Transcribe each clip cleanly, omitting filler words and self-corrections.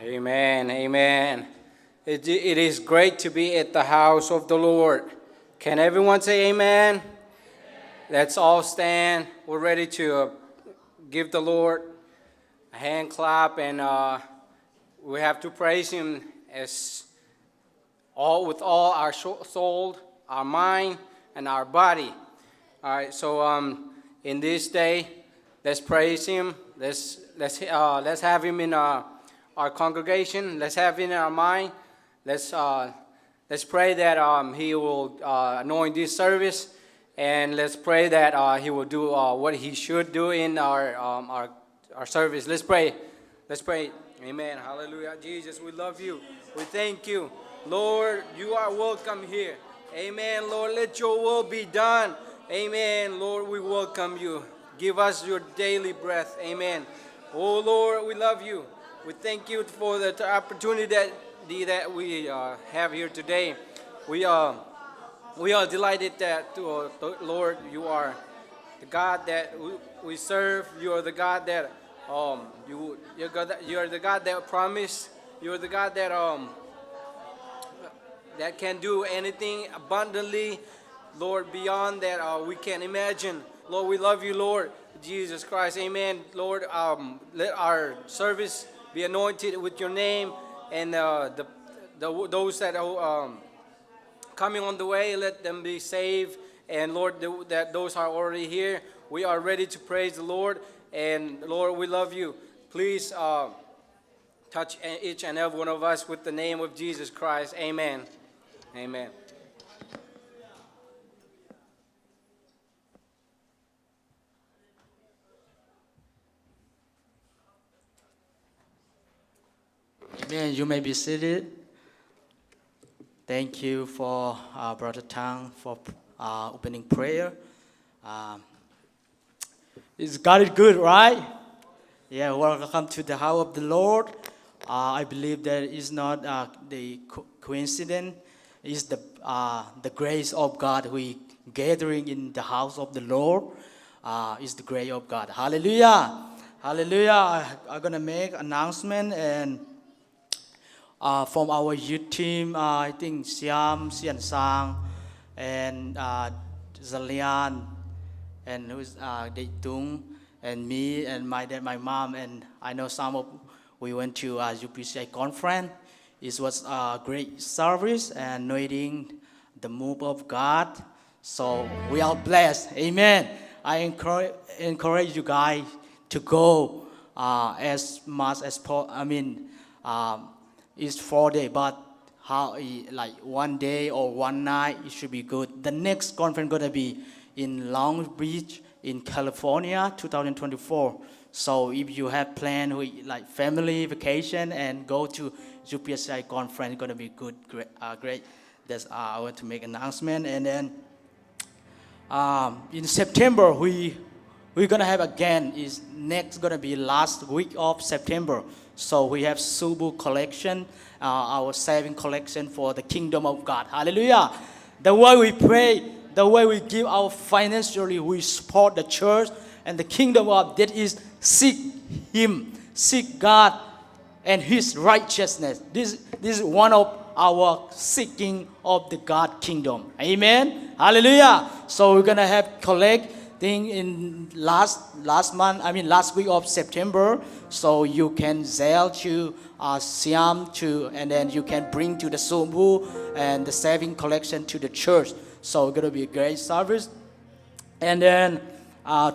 Amen. Amen. It is great to be at the house of the Lord. Can everyone say amen? Let's all stand. We're ready to give the Lord a hand clap, and we have to praise Him as all with all our soul, our mind, and our body. All right. So in this day, let's praise Him. Let's have Him in our congregation. Let's have Him in our mind. Let's pray that He will anoint this service, and let's pray that He will do what He should do in our service. Let's pray. Let's pray. Amen. Hallelujah. Jesus, we love you. We thank you. Lord, you are welcome here. Amen. Lord, let your will be done. Amen. Lord, we welcome you. Give us your daily breath. Amen. Oh, Lord, we love you. We thank you for the opportunity that we have here today. We are delighted that, Lord, you are the God that we serve. You are the God that you're the God that promised. You're the God that can do anything abundantly, Lord, beyond that we can imagine. Lord, we love you, Lord Jesus Christ. Amen. Lord, let our service be anointed with your name, and those that are coming on the way, let them be saved. And Lord, that those are already here, we are ready to praise the Lord. And Lord, we love you. Please touch each and every one of us with the name of Jesus Christ. Amen. Amen. Amen. You may be seated. Thank you for Brother Tang for opening prayer. Is God is good, right? Yeah, welcome to the house of the Lord. I believe that is not the coincidence. It's the grace of God. We gathering in the house of the Lord. Is the grace of God. Hallelujah. Hallelujah. I'm gonna make announcement and. From our youth team, I think Siam, Sian Sang, and Zalian, and who's Deitung, and me, and my dad, my mom, and I know some of we went to UPCI conference. It was a great service and knowing the move of God. So we are blessed. Amen. I encourage you guys to go as much as it's 4 days, but how like 1 day or 1 night, it should be good. The next conference gonna be in Long Beach in California, 2024. So if you have planned with like family vacation and go to UPSI conference, it's gonna be good, great. That's I want to make announcement. And then in September we're gonna have again is next gonna be last week of September. So we have Subu collection, our saving collection for the kingdom of God. Hallelujah. The way we pray, the way we give our financially, we support the church and the kingdom of that is seek Him, seek God and His righteousness. This is one of our seeking of the God kingdom. Amen. Hallelujah. So we're gonna have collect thing in last week of September. So you can sell to Siam to, and then you can bring to the Sumbu and the saving collection to the church. So it's gonna be a great service. And then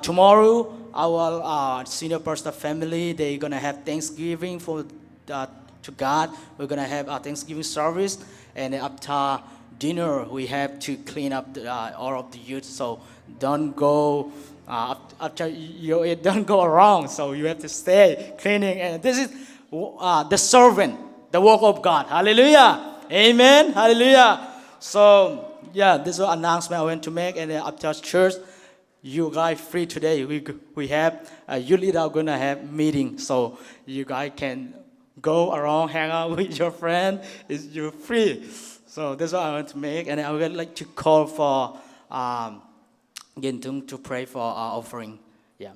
tomorrow our senior pastor family, they're gonna have Thanksgiving for to God. We're gonna have our Thanksgiving service, and after dinner we have to clean up all of the youth. So don't go after you eat, don't go around. So you have to stay cleaning. And this is the servant, the work of God. Hallelujah. Amen. Hallelujah. So yeah, this is an announcement I want to make. And then after church, you guys free today. We have you leader are gonna have meeting, so you guys can go around, hang out with your friend. You're free. So that's what I want to make, and I would like to call for Gintung to pray for our offering. Yeah.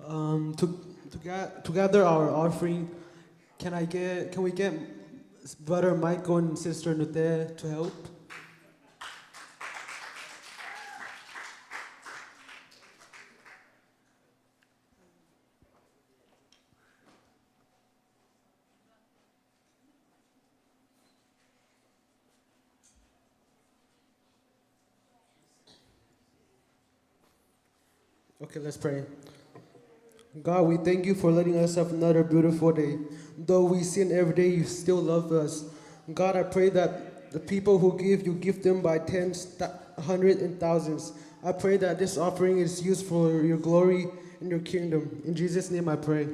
To gather our offering, can we get Brother Michael and Sister Nute to help? Okay, let's pray. God, we thank you for letting us have another beautiful day. Though we sin every day, you still love us. God, I pray that the people who give, you give them by tens, hundreds, and thousands. I pray that this offering is used for your glory and your kingdom. In Jesus' name I pray.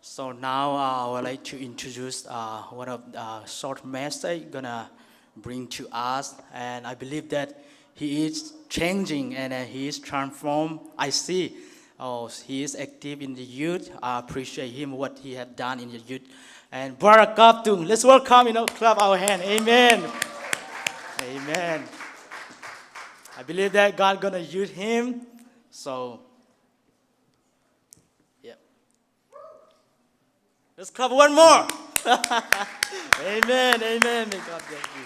So now I would like to introduce one of the short message gonna bring to us, and I believe that he is changing and he is transformed. I see, oh, he is active in the youth. I appreciate him what he had done in the youth. And Barak Abdung, let's welcome, clap our hand. Amen. Amen. I believe that God gonna use him. So. Let's clap one more. Amen, amen. May God bless you.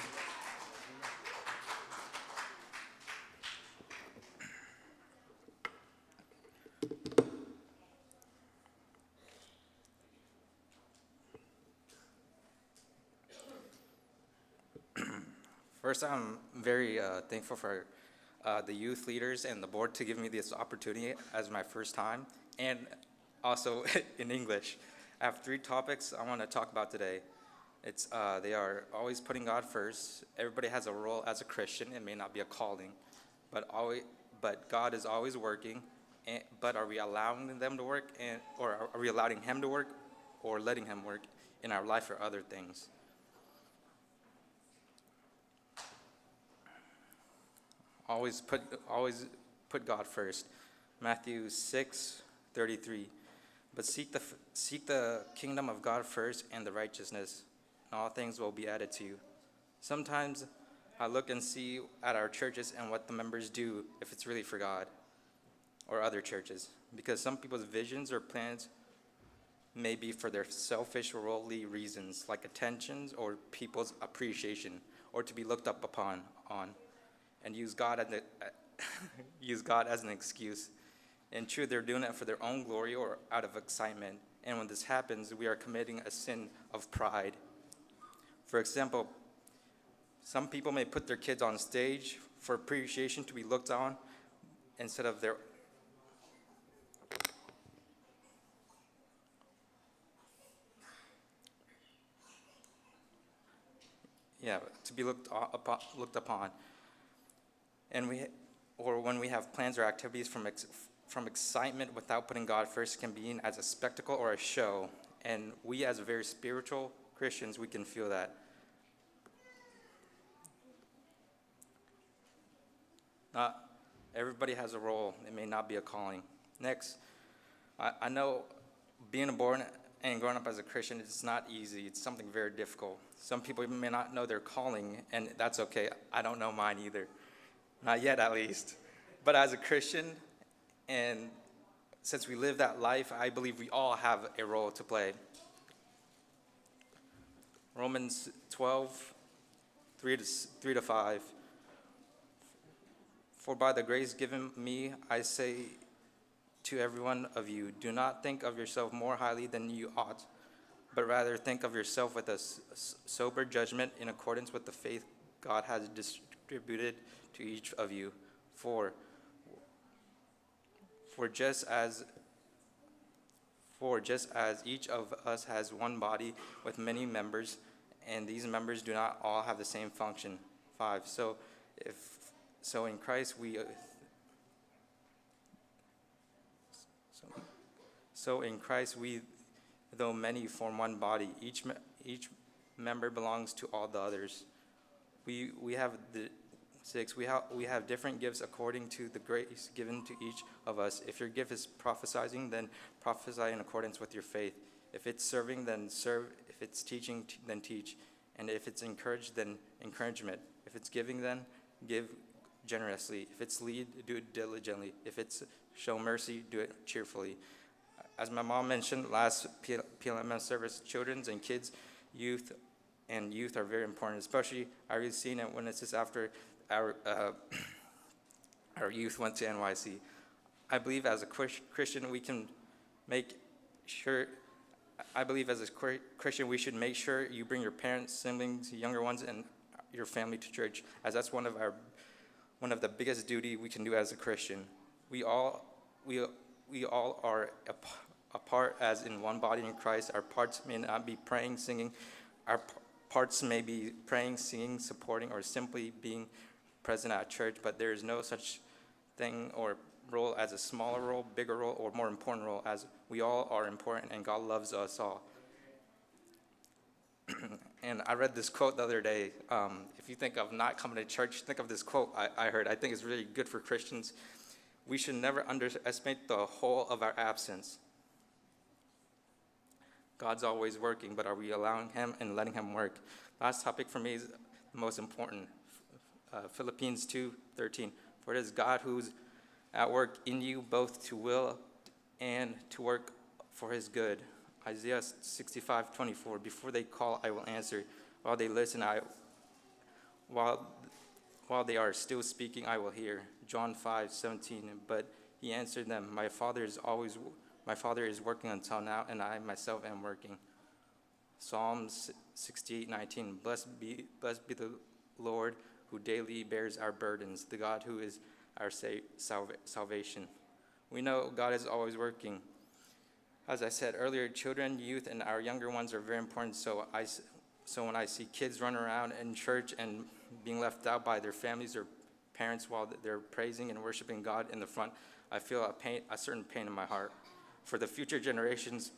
First, I'm very thankful for the youth leaders and the board to give me this opportunity as my first time, and also in English. I have 3 topics I want to talk about today. They are always putting God first. Everybody has a role as a Christian. It may not be a calling, but God is always working. But are we allowing them to work, or are we allowing Him to work, or letting Him work in our life or other things? Always put God first. Matthew 6:33. But seek the kingdom of God first and the righteousness, and all things will be added to you. Sometimes I look and see at our churches and what the members do, if it's really for God or other churches, because some people's visions or plans may be for their selfish or worldly reasons, like attentions or people's appreciation, or to be looked up upon and use God as an excuse. In truth, they're doing it for their own glory or out of excitement. And when this happens, we are committing a sin of pride. For example, some people may put their kids on stage for appreciation to be looked on instead of to be looked upon. And when we have plans or activities from excitement without putting God first, can be seen as a spectacle or a show. And we as very spiritual Christians, we can feel that. Not everybody has a role. It may not be a calling. Next, I know being born and growing up as a Christian, it's not easy. It's something very difficult. Some people may not know their calling, and that's okay. I don't know mine either. Not yet, at least. But as a Christian, and since we live that life, I believe we all have a role to play. Romans 12, 3-5. For by the grace given me, I say to every one of you, do not think of yourself more highly than you ought, but rather think of yourself with a sober judgment in accordance with the faith God has distributed to each of you. For just as each of us has one body with many members, and these members do not all have the same function. 5. So in Christ we, though many, form one body. Each member belongs to all the others. We have 6. We have different gifts according to the grace given to each of us. If your gift is prophesying, then prophesy in accordance with your faith. If it's serving, then serve. If it's teaching, then teach. And if it's encouraged, then encouragement. If it's giving, then give generously. If it's lead, do it diligently. If it's show mercy, do it cheerfully. As my mom mentioned last PLMS service, children's and kids, youth are very important. Especially, I really seen it when it's just after our youth went to NYC. I believe as a Christian, we can make sure. I believe as a Christian, we should make sure you bring your parents, siblings, younger ones, and your family to church, as that's one of the biggest duty we can do as a Christian. We all are a part as in one body in Christ. Our parts may not be praying, singing. Our parts may be praying, singing, supporting, or simply being present at church, but there is no such thing or role as a smaller role, bigger role, or more important role, as we all are important and God loves us all. And I read this quote the other day. If you think of not coming to church, think of this quote I heard. I think it's really good for Christians. We should never underestimate the whole of our absence. God's always working, but are we allowing him and letting him work? Last topic for me is the most important. Philippians 2:13. For it is God who's at work in you both to will and to work for his good. Isaiah 65:24. Before they call, I will answer. While they listen, while they are still speaking, I will hear. John 5:17. But he answered them, my Father is working until now, and I myself am working. Psalms 68:19. Blessed be the Lord who daily bears our burdens, the God who is our salvation. We know God is always working. As I said earlier, children, youth, and our younger ones are very important. So when I see kids run around in church and being left out by their families or parents while they're praising and worshiping God in the front, I feel a certain pain in my heart. For the future generations,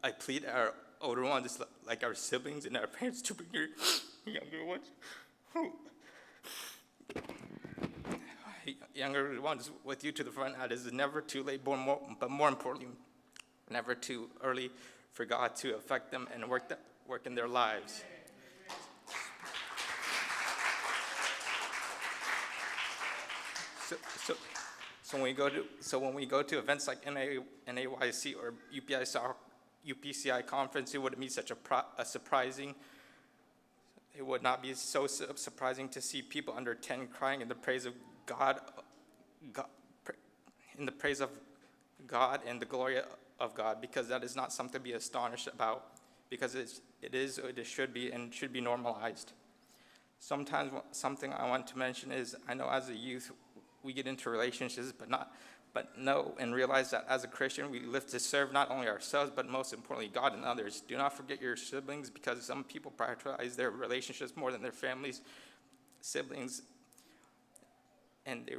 I plead our older ones, like our siblings and our parents, to bring your younger ones with you to the front. It is never too late, but more importantly, never too early for God to affect them and work in their lives. So when we go to events like NAYC or UPCI conference, it wouldn't be such a surprising. It would not be so surprising to see people under 10 crying in the praise of God, in the praise of God and the glory of God, because that is not something to be astonished about, because it should be and should be normalized. Sometimes something I want to mention is, I know as a youth we get into relationships, but know and realize that as a Christian, we live to serve not only ourselves, but most importantly, God and others. Do not forget your siblings, because some people prioritize their relationships more than their families, siblings, and they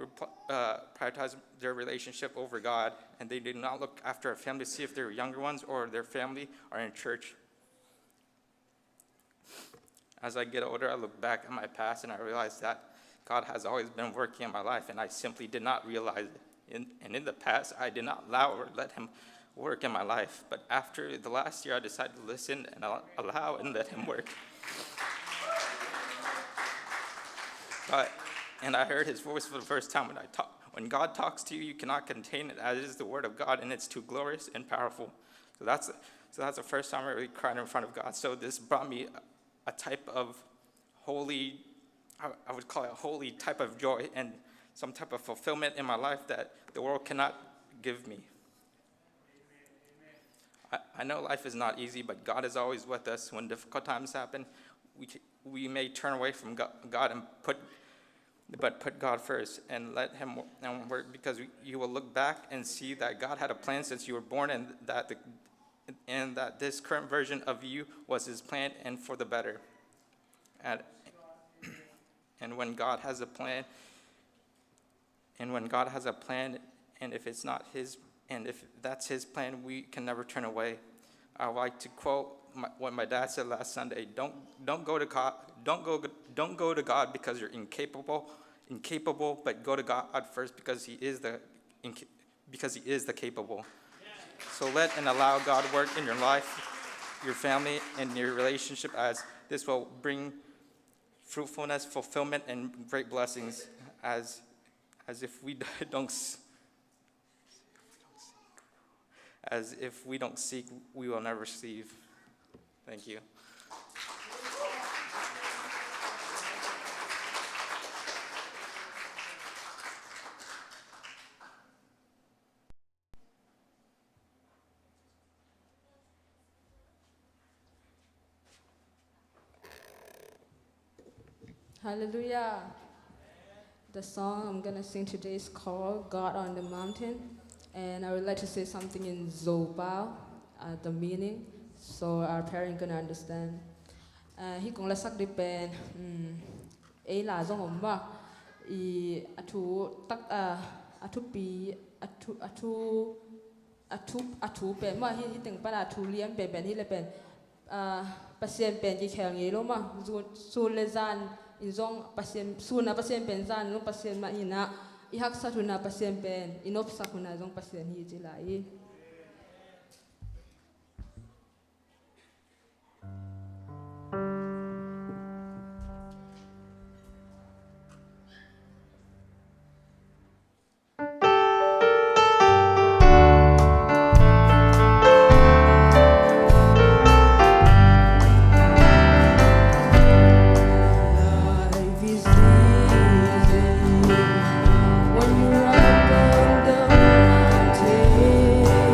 prioritize their relationship over God, and they do not look after a family to see if their younger ones or their family are in church. As I get older, I look back at my past and I realize that God has always been working in my life, and I simply did not realize it. And in the past, I did not allow or let him work in my life. But after the last year, I decided to listen and allow and let him work. And I heard his voice for the first time when I talk. When God talks to you, you cannot contain it, as it is the word of God, and it's too glorious and powerful. So that's the first time I really cried in front of God. So this brought me a type of holy, I would call it a holy type of joy and some type of fulfillment in my life that the world cannot give me. I know life is not easy, but God is always with us. When difficult times happen, we may turn away from God and put God first and let him work, because you will look back and see that God had a plan since you were born, and that this current version of you was his plan and for the better. And when God has a plan And when God has a plan, and if it's not his, and if that's his plan, we can never turn away. I would like to quote what my dad said last Sunday: Don't go to God. Don't go to God because you're incapable, but go to God first because He is the capable. So let and allow God work in your life, your family, and your relationship, as this will bring fruitfulness, fulfillment, and great blessings. As if we don't seek, we will never receive. Thank you. Hallelujah. The song I'm going to sing today is called God on the Mountain. And I would like to say something in Zobao, the meaning, so our parents can understand. He kong la sak di pen, la zong omba, atu tak atu pi atu pen ma hi teng pa atu liam pen hi le pen pasien pen ki khang ye lo ma zu le zan in zong pasien su na pasien pen zan no pasien ma ina I hak sa tu na pasien pen inop sa ku na zong pasien hi ji lai. Life is easy when you're up on the mountain.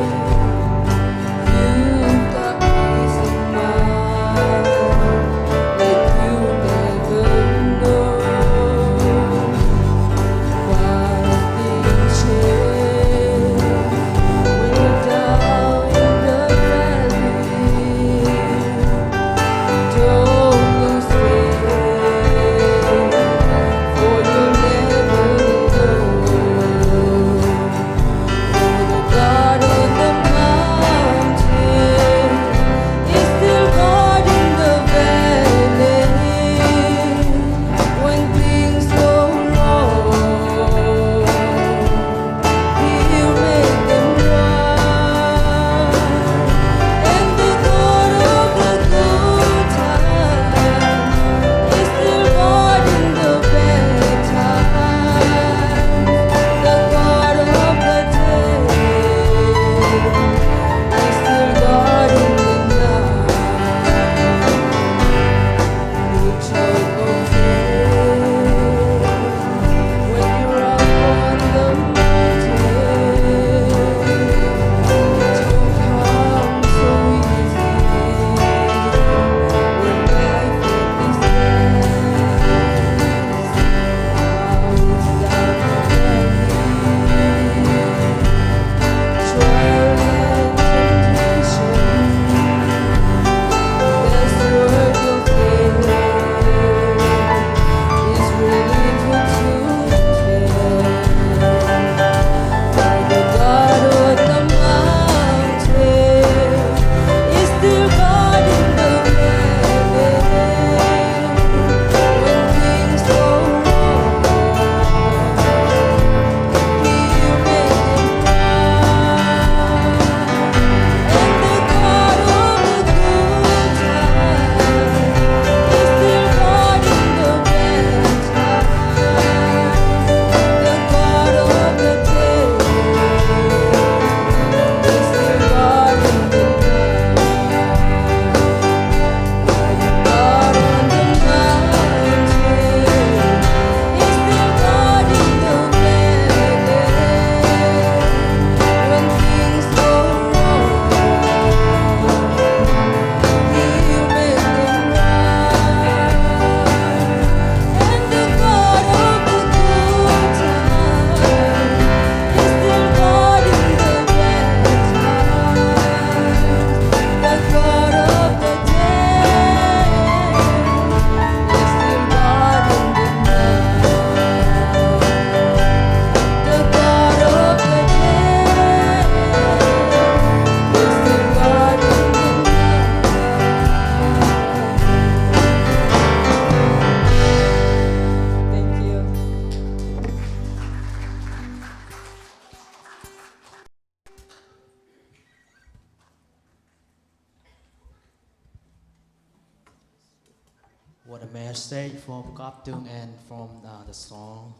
what a message from Kaptung and from the song.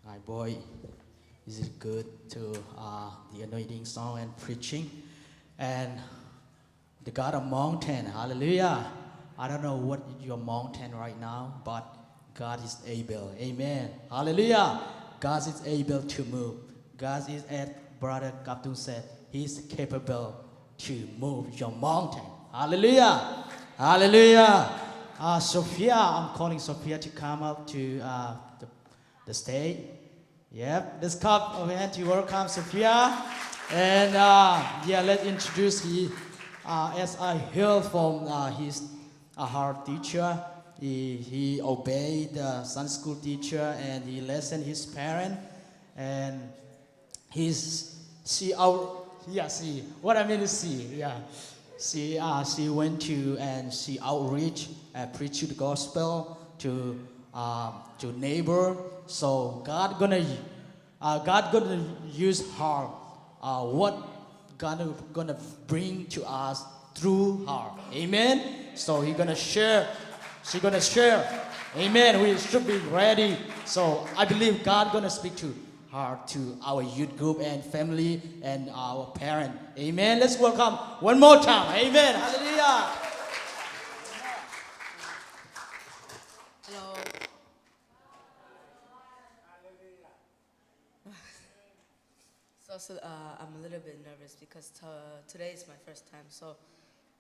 My boy, is it good to the anointing song and preaching? And the God of mountain, hallelujah. I don't know what is your mountain right now, but God is able. Amen. Hallelujah. God is able to move. God is, as Brother Kaptung said, He's capable to move your mountain. Hallelujah. Hallelujah. Sophia, I'm calling Sophia to come up to the stage. Yep, let's clap of hand to welcome Sophia. And yeah, let's introduce he. As I heard from her teacher, he obeyed the Sunday school teacher and he listened his parent. And what I mean is she went to and she outreach and preached the gospel to neighbor. So God gonna use her. What gonna bring to us through her. Amen. So He gonna share. She gonna share. Amen. We should be ready. So I believe God gonna speak to her, to our youth group and family and our parent. Amen. Let's welcome one more time. Amen. Hallelujah. Hello. I'm a little bit nervous because today is my first time. So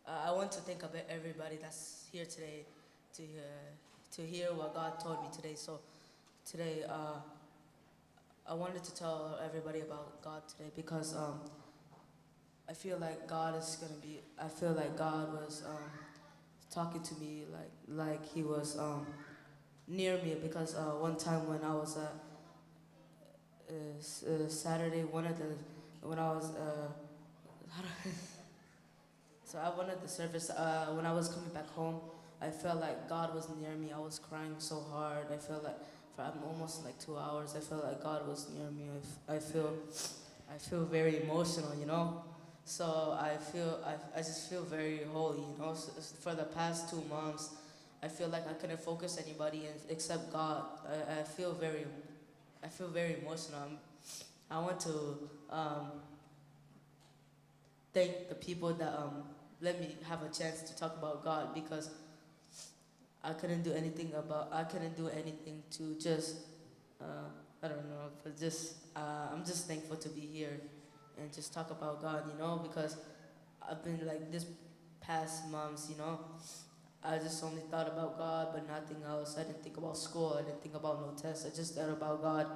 I want to thank everybody that's here today to hear what God told me today. So today I wanted to tell everybody about God today because I feel like God was talking to me like He was near me because one time when I was at Saturday, one of the service, when I was coming back home, I felt like God was near me. I was crying so hard. I felt like for almost like 2 hours, I felt like God was near me. I feel very emotional, you know. So I just feel very holy, you know. So for the past 2 months, I feel like I couldn't focus anybody except God. I feel very emotional. I want to thank the people that let me have a chance to talk about God because I couldn't do anything to just I don't know, but just I'm just thankful to be here and just talk about God, you know, because I've been like this past months, you know, I just only thought about God but nothing else. I didn't think about school. I didn't think about no tests. I just thought about God.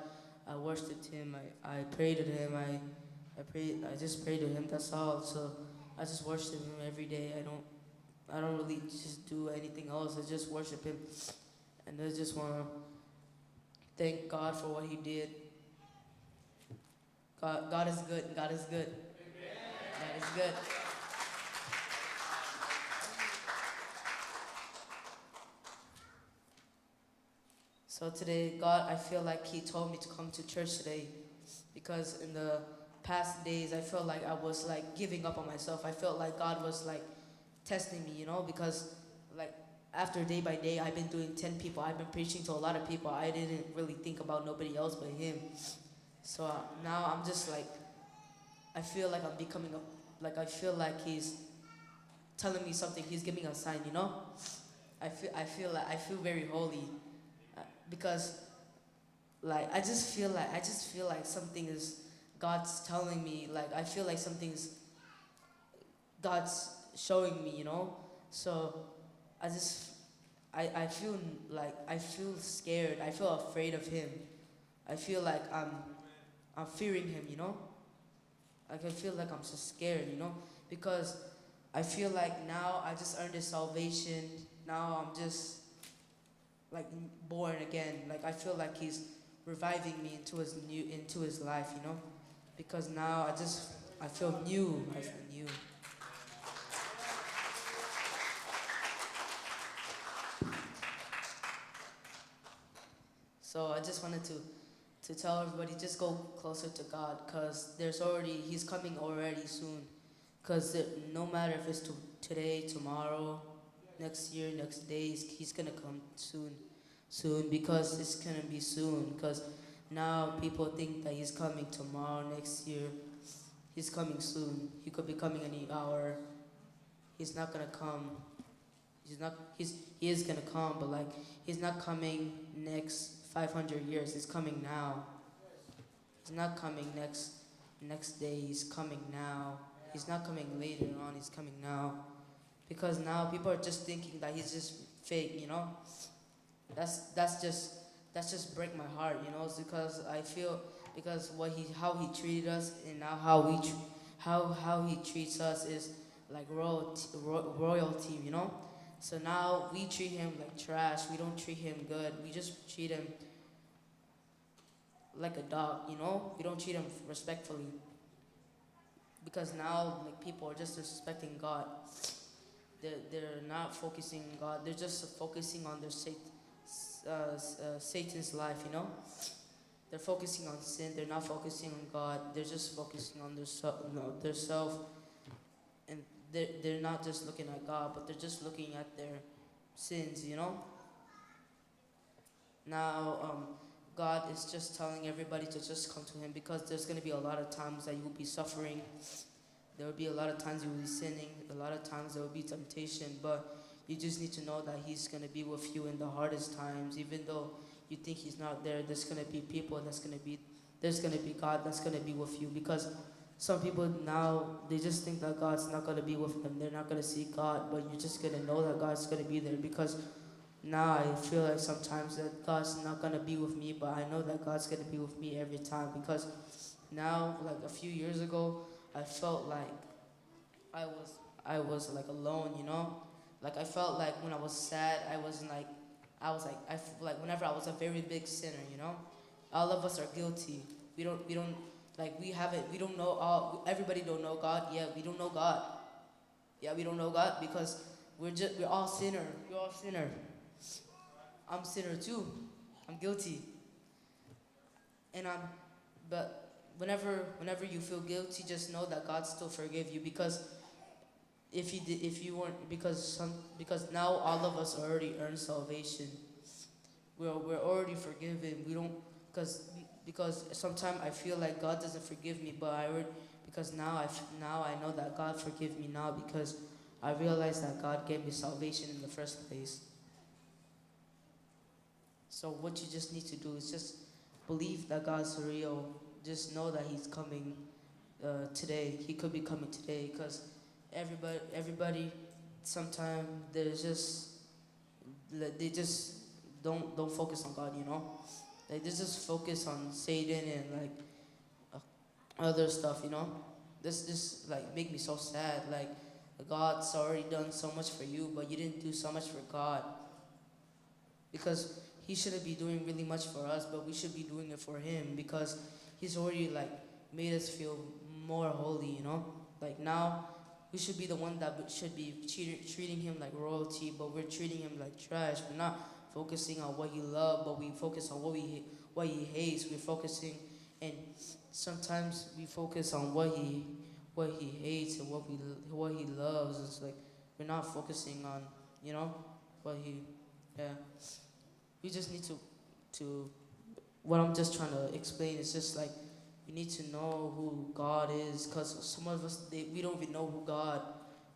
I worshipped Him. I prayed to Him. I just prayed to Him. That's all. So I just worship Him every day. I don't really just do anything else. I just worship Him, and I just want to thank God for what He did. God is good. God is good. God is good. So today, God, I feel like He told me to come to church today because in the past days, I felt like I was like giving up on myself. I felt like God was like testing me, you know, because like after day by day, I've been doing 10 people. I've been preaching to a lot of people. I didn't really think about nobody else but Him. So now I'm just like, I feel like I'm becoming I feel like He's telling me something. He's giving a sign, you know. I feel very holy. Because like I just feel like something is God's telling me, like I feel like something's God's showing me, you know. So I feel scared. I feel afraid of Him. I feel like I'm fearing Him, you know. Like I feel like I'm so scared, you know, because I feel like now I just earned His salvation. Now I'm just like born again. Like I feel like He's reviving me into His life, you know, because now I feel new. I feel new. So I just wanted to tell everybody, just go closer to God, because He's coming already soon. Because no matter if it's today, tomorrow, next year, next days. He's gonna come soon, because it's gonna be soon. Because now people think that he's coming tomorrow, next year. He's coming soon. He could be coming any hour. He's not gonna come. He is gonna come, but like he's not coming next 500 years. He's coming now. He's not coming next day. He's coming now. He's not coming later on. He's coming now. Because now people are just thinking that he's just fake, you know. That's just break my heart, you know. It's because I feel because how he treated us, and now how he treats us is like royalty, you know. So now we treat him like trash. We don't treat him good. We just treat him like a dog, you know. We don't treat him respectfully. Because now like people are just disrespecting God. They're not focusing on God. They're just focusing on their Satan's life, you know. They're focusing on sin. They're not focusing on God. They're just focusing on their self, and they're not just looking at God, but they're just looking at their sins, you know. Now, God is just telling everybody to just come to Him, because there's going to be a lot of times that you will be suffering. There will be a lot of times you will be sinning. A lot of times there will be temptation, but you just need to know that He's going to be with you in the hardest times. Even though you think He's not there, there's going to be people there's going to be God that's going to be with you. Because some people now, they just think that God's not going to be with them. They're not going to see God, but you're just going to know that God's going to be there. Because now I feel like sometimes that God's not going to be with me, but I know that God's going to be with me every time. Because now, like a few years ago, I felt like I was like alone, you know. Like I felt like when I was sad, I feel like whenever I was a very big sinner, you know. All of us are guilty. We don't know everybody don't know God. Yeah, we don't know God. Yeah, we don't know God because we're all sinner. We're all sinner. I'm sinner too. I'm guilty. But whenever you feel guilty, just know that God still forgive you, because if you weren't, because now all of us already earned salvation. We're already forgiven. We don't, because sometimes I feel like God doesn't forgive me, but now I know that God forgive me now, because I realize that God gave me salvation in the first place. So what you just need to do is just believe that God's real. Just know that He's coming today. He could be coming today, because everybody sometimes they just don't focus on God, you know. They just focus on Satan and like other stuff, you know. This just like make me so sad. Like God's already done so much for you, but you didn't do so much for God. Because He shouldn't be doing really much for us, but we should be doing it for Him, because He's already like made us feel more holy, you know. Like now, we should be the one that should be treating Him like royalty, but we're treating Him like trash. We're not focusing on what He loves, but we focus on what He hates. We're focusing, and sometimes we focus on what He hates and what He loves. It's like we're not focusing on, you know, what He, yeah. We just need to. What I'm just trying to explain is just like we need to know who God is, because some of us we don't even know who God.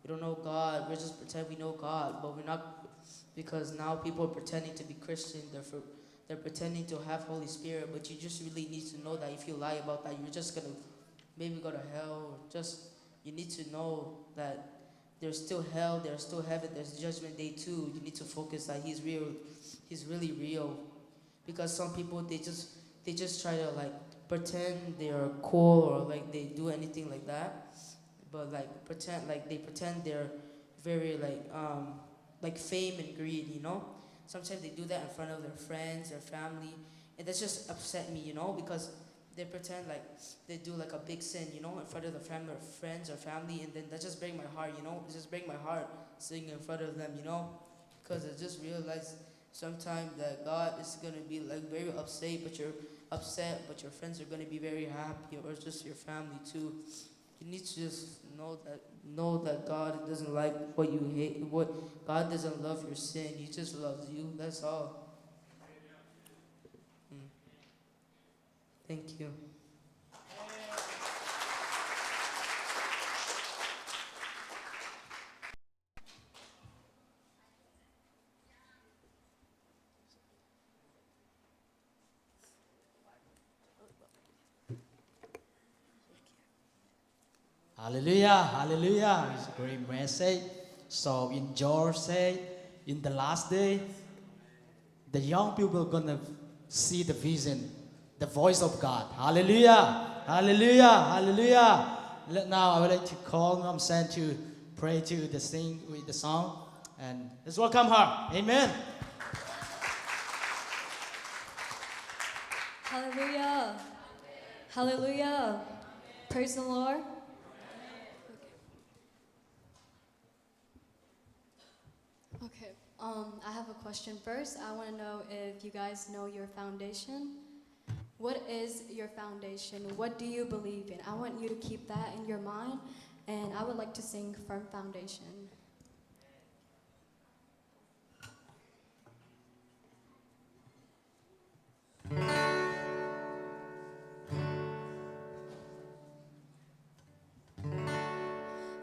We don't know God. We're just pretend we know God, but we're not, because now people are pretending to be Christian. They're pretending to have Holy Spirit, but you just really need to know that if you lie about that, you're just gonna maybe go to hell. Or just you need to know that there's still hell, there's still heaven, there's judgment day too. You need to focus that He's real. He's really real. Because some people they just try to like pretend they're cool, or like they do anything like that, but like they pretend they're very like fame and greed, you know. Sometimes they do that in front of their friends, their family, and that just upset me, you know, because they pretend like they do like a big sin, you know, in front of their family or friends or family, and then that just break my heart, you know. It just break my heart singing in front of them, you know, because I just realized sometimes that God is gonna be like very upset, but you're upset, but your friends are gonna be very happy, or just your family too. You need to just know that God doesn't like what you hate. What God doesn't love your sin. He just loves you. That's all. Thank you. Hallelujah, hallelujah. It's a great message. So in George said, in the last day, the young people are gonna see the vision, the voice of God. Hallelujah, hallelujah, hallelujah. Now I would like to call Mom San to pray to the sing with the song. And let's welcome her. Amen. Hallelujah. Hallelujah. Praise the Lord. Okay. I have a question first. I want to know if you guys know your foundation. What is your foundation? What do you believe in? I want you to keep that in your mind, and I would like to sing Firm Foundation.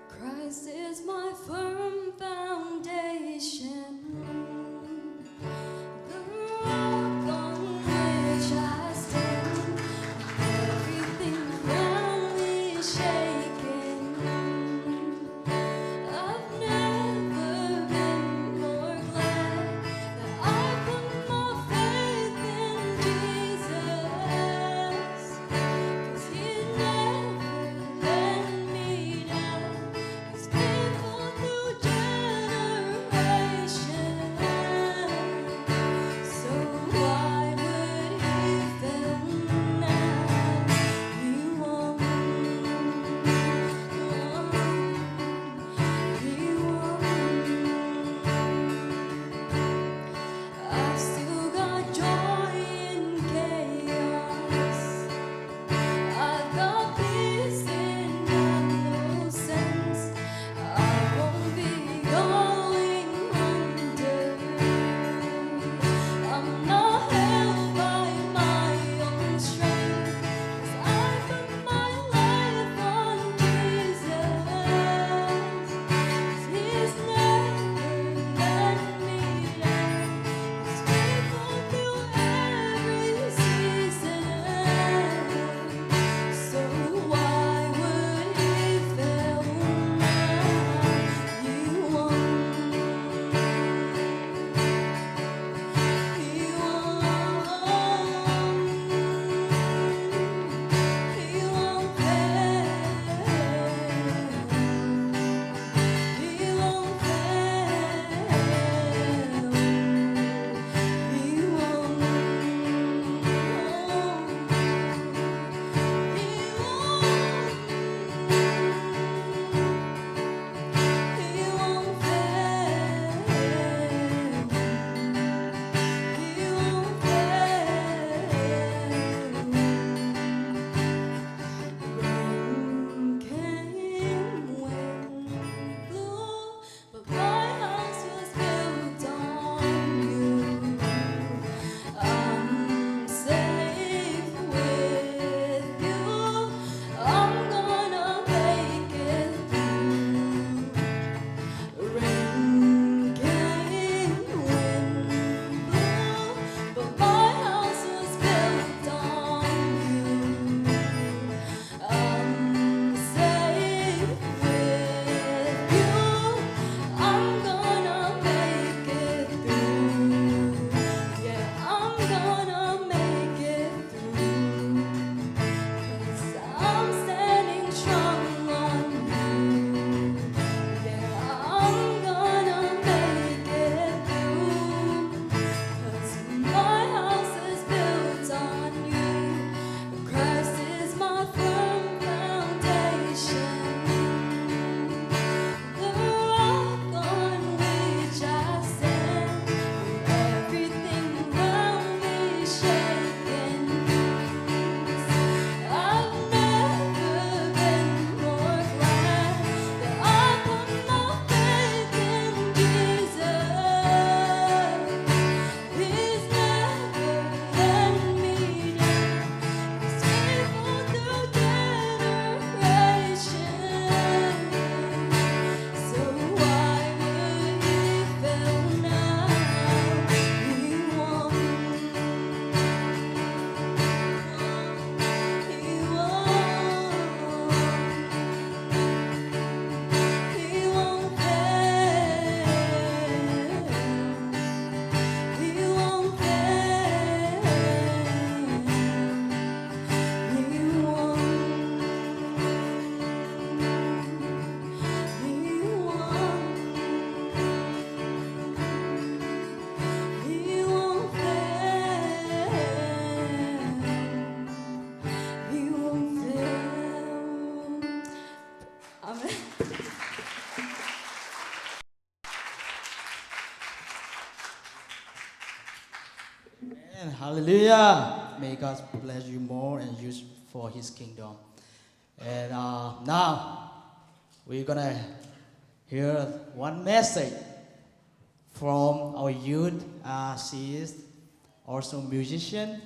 Christ is my firm foundation, the rock on which I stand. Everything around me is shaking. I've never Hallelujah. May God bless you more and use for His kingdom. And now we're gonna hear one message from our youth. She is also musician,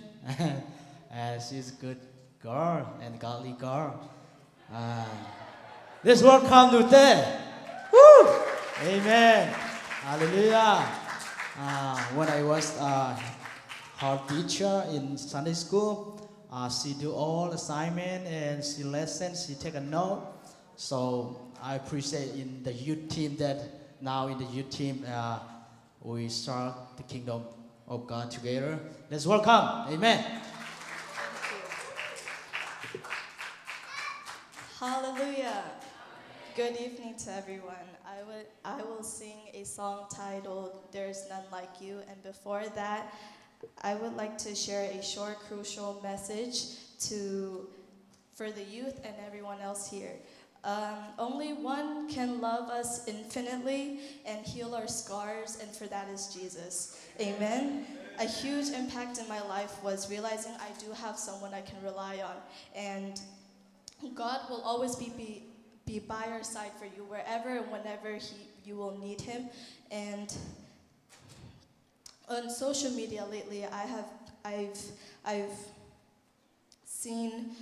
and she's a good girl and godly girl. Let's welcome Nute. Woo! Amen. Hallelujah. When I was her teacher in Sunday school, she do all assignment and she listen, she take a note. So I appreciate in the youth team that now in the youth team we start the kingdom of God together. Let's welcome. Amen. Hallelujah. Good evening to everyone. I will sing a song titled There's None Like You, and before that, I would like to share a short, crucial message for the youth and everyone else here. Only one can love us infinitely and heal our scars, and for that is Jesus. Amen. A huge impact in my life was realizing I do have someone I can rely on, and God will always be by our side for you wherever and whenever you will need Him. And on social media lately, I've seen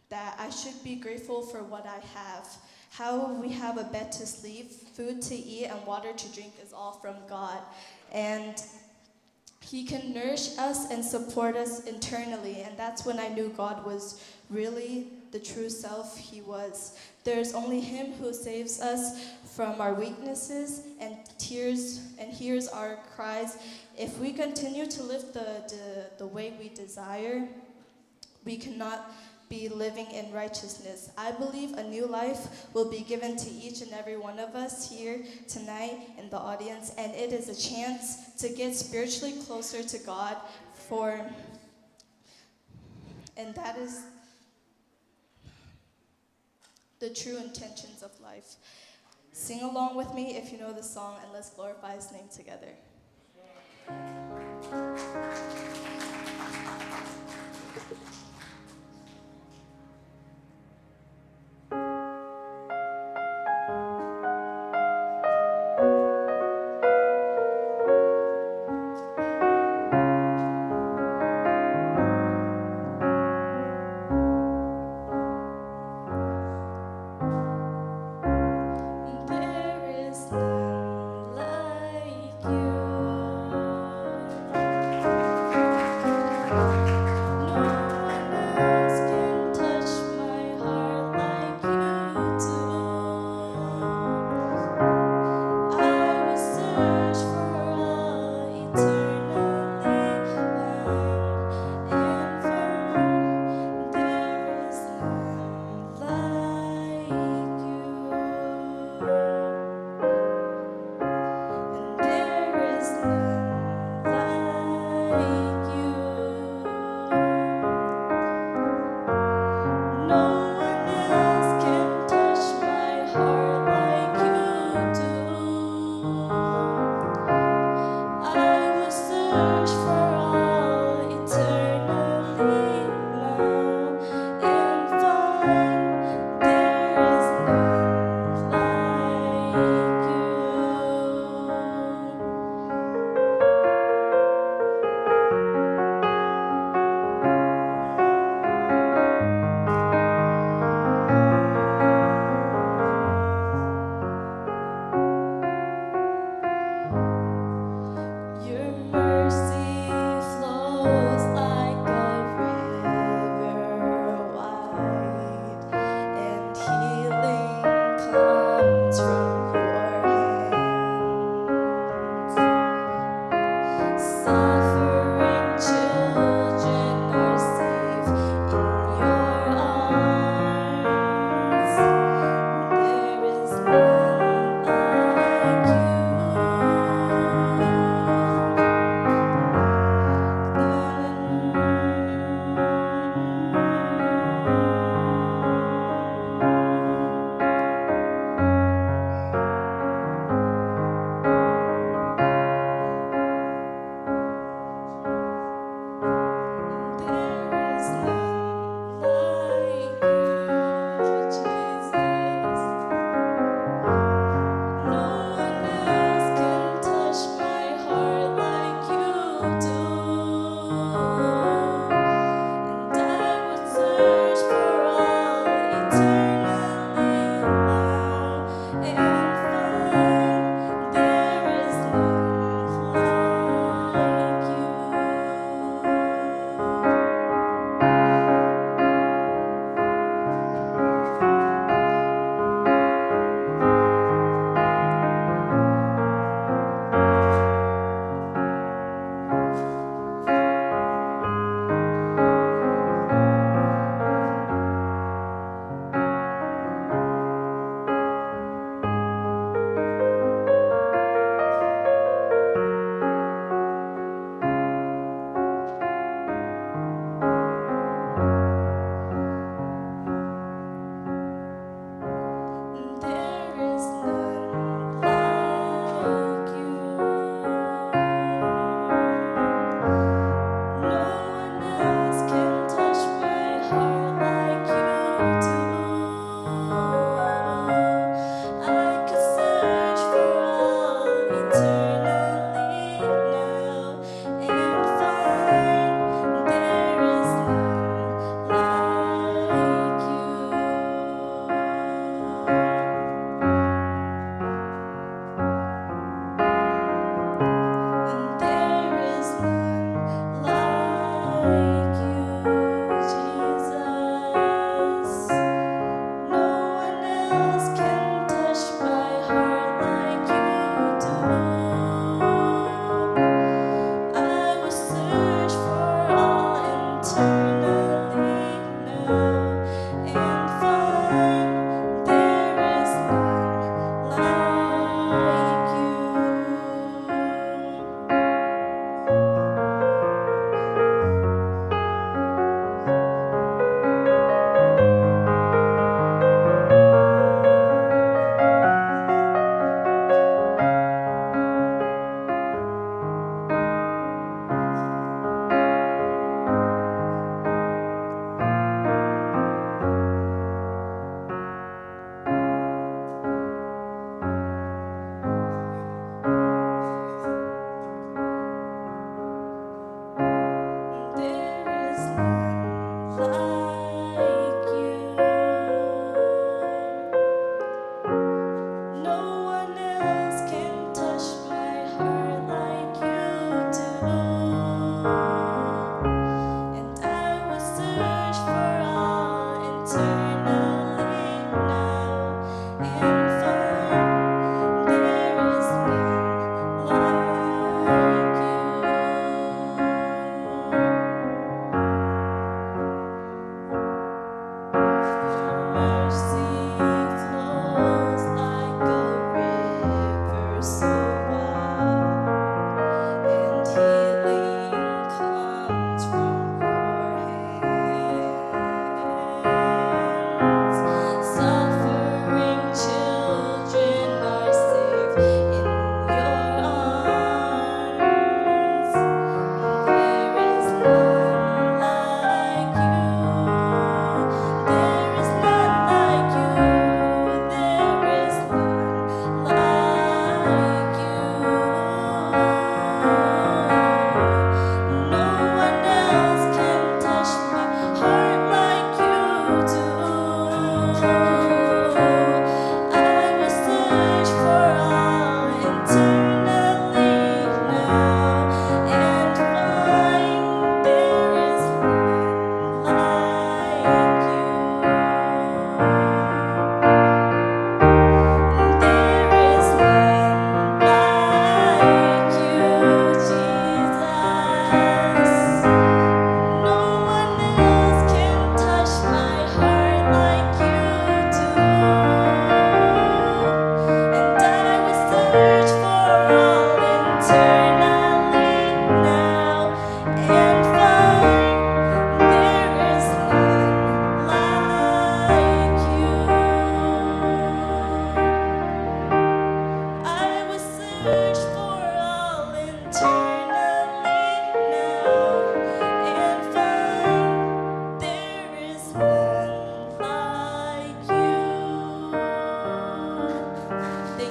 that I should be grateful for what I have. How we have a bed to sleep, food to eat, and water to drink is all from God. And He can nourish us and support us internally, and that's when I knew God was really the true self He was. There's only Him who saves us from our weaknesses and tears and hears our cries. If we continue to live the way we desire, we cannot be living in righteousness. I believe a new life will be given to each and every one of us here tonight in the audience, and it is a chance to get spiritually closer to God and that is the true intentions of life. Sing along with me if you know the song, and let's glorify His name together. There is none like you.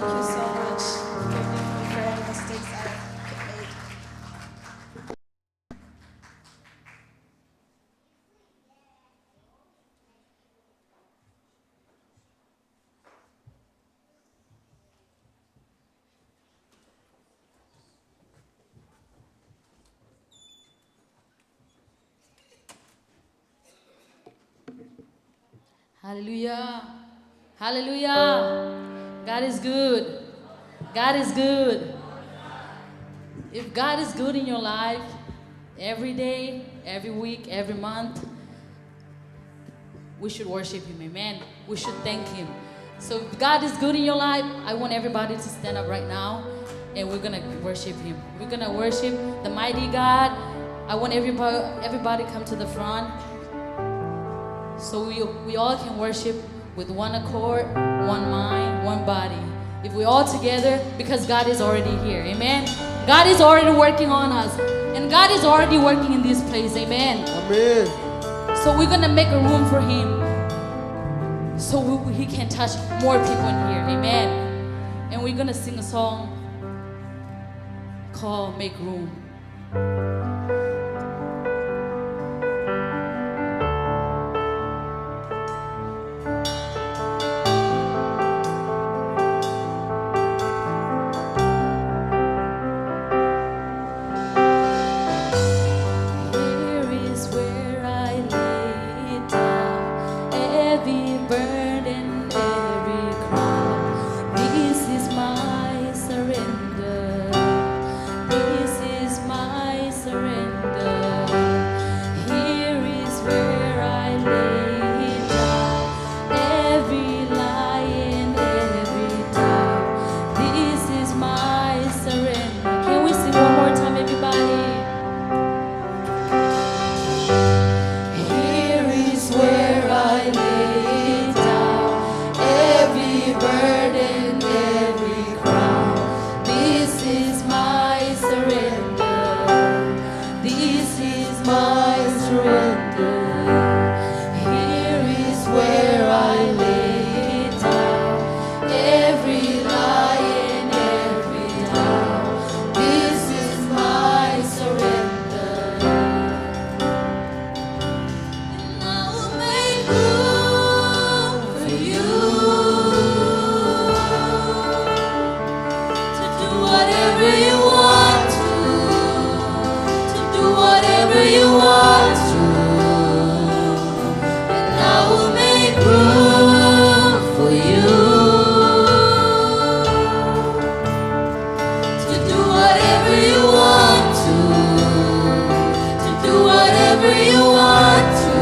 Thank you so much. Forgive me for any mistakes I've made. Hallelujah. Hallelujah. God is good. God is good. If God is good in your life, every day, every week, every month, we should worship Him. Amen. We should thank Him. So if God is good in your life, I want everybody to stand up right now and we're going to worship Him. We're going to worship the mighty God. I want everybody come to the front so we all can worship with one accord, one mind, one body. If we're all together, because God is already here. Amen. God is already working on us. And God is already working in this place. Amen. Amen. So we're going to make a room for Him so He can touch more people in here. Amen. And we're going to sing a song called Make Room. Here is where I lay down every burden, every crown. This is my surrender. This is my surrender. Here is where I lay down every lie and every doubt. This is my surrender. Can we sing one more time, everybody? Here is where I lay down every burden, every crown. This is my surrender. This is my surrender. Here is where I lay down every lie and every doubt. This is my surrender. And I will make room for you to do whatever you want to do whatever you want to. And I will make room for you to do whatever you want to do whatever you want to.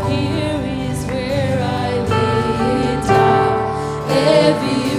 Here is where I lay down every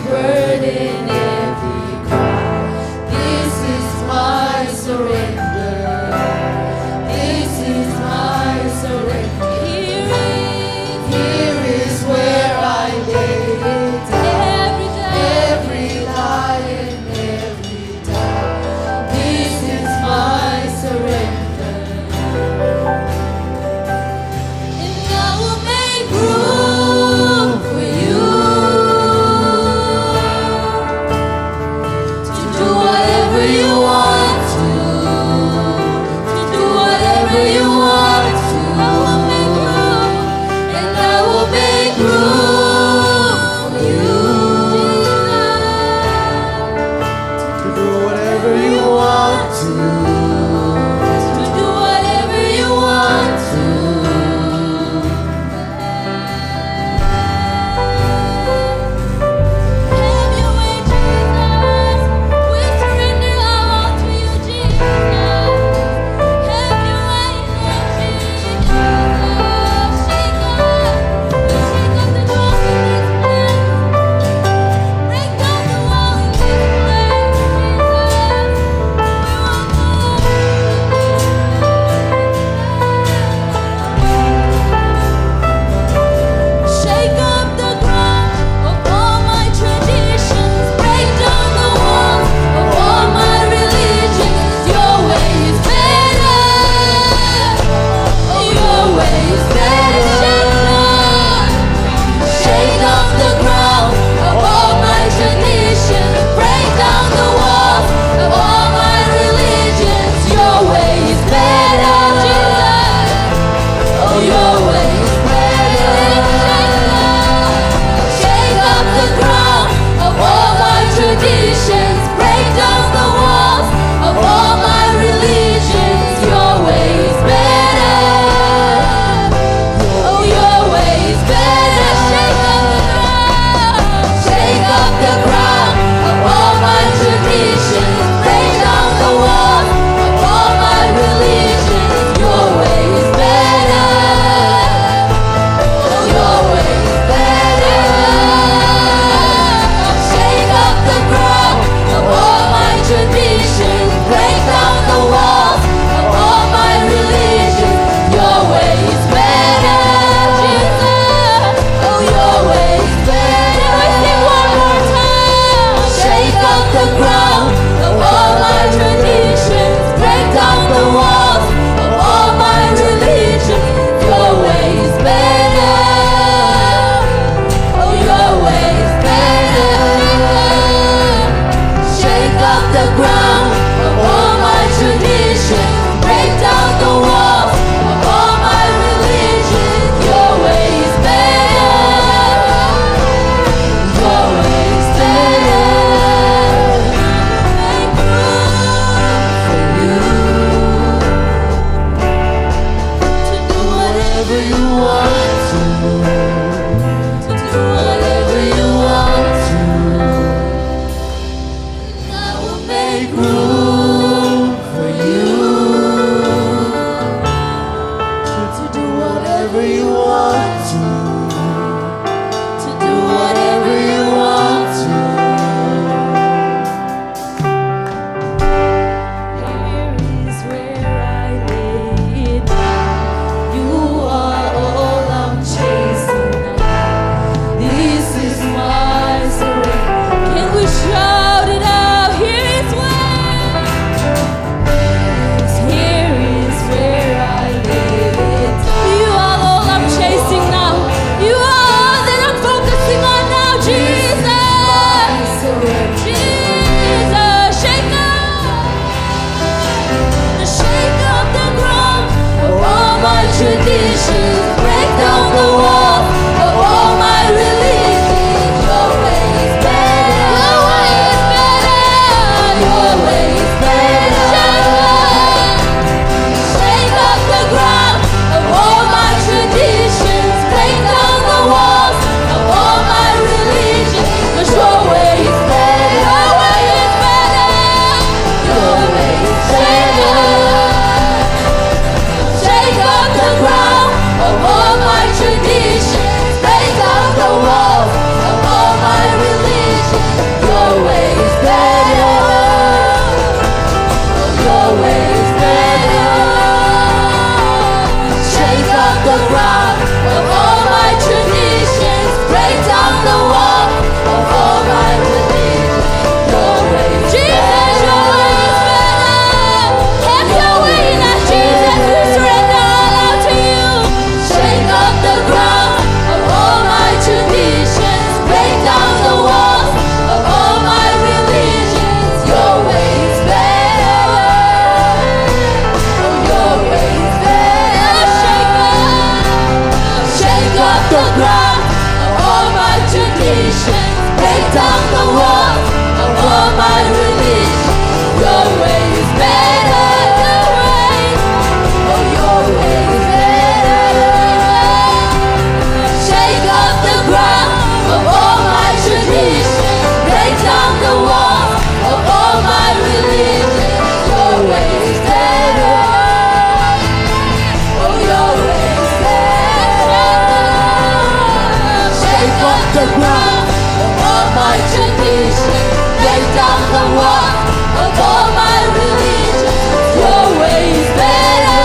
the ground of all my traditions. Break down the walls of all my religion. Your way is better.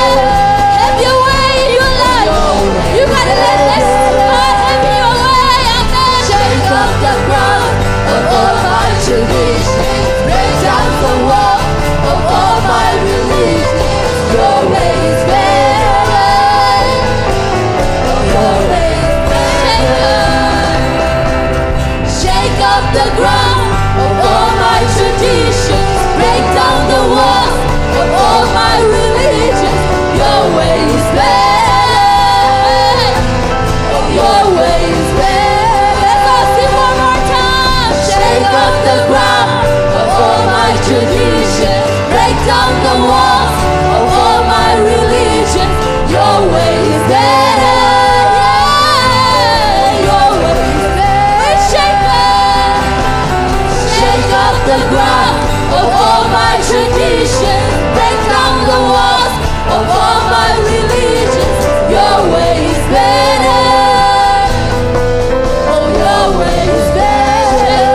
Have your way in your life. You gotta let God have your way. Amen. Shake up the ground of all my traditions. Break down the wall of all my religion. Your way is better. Your way is better. Shake up the ground of all my traditions. Break down the walls of all my religions. Your way is better. Your way is better. Let's all sing one more time. Shake up the ground of all my traditions. Break down the walls of all my religions. Your way is better. Yeah. Your way is better. Shake up the ground of all my traditions. Break down the walls of all my religions. Your way is better. Oh, your way is better.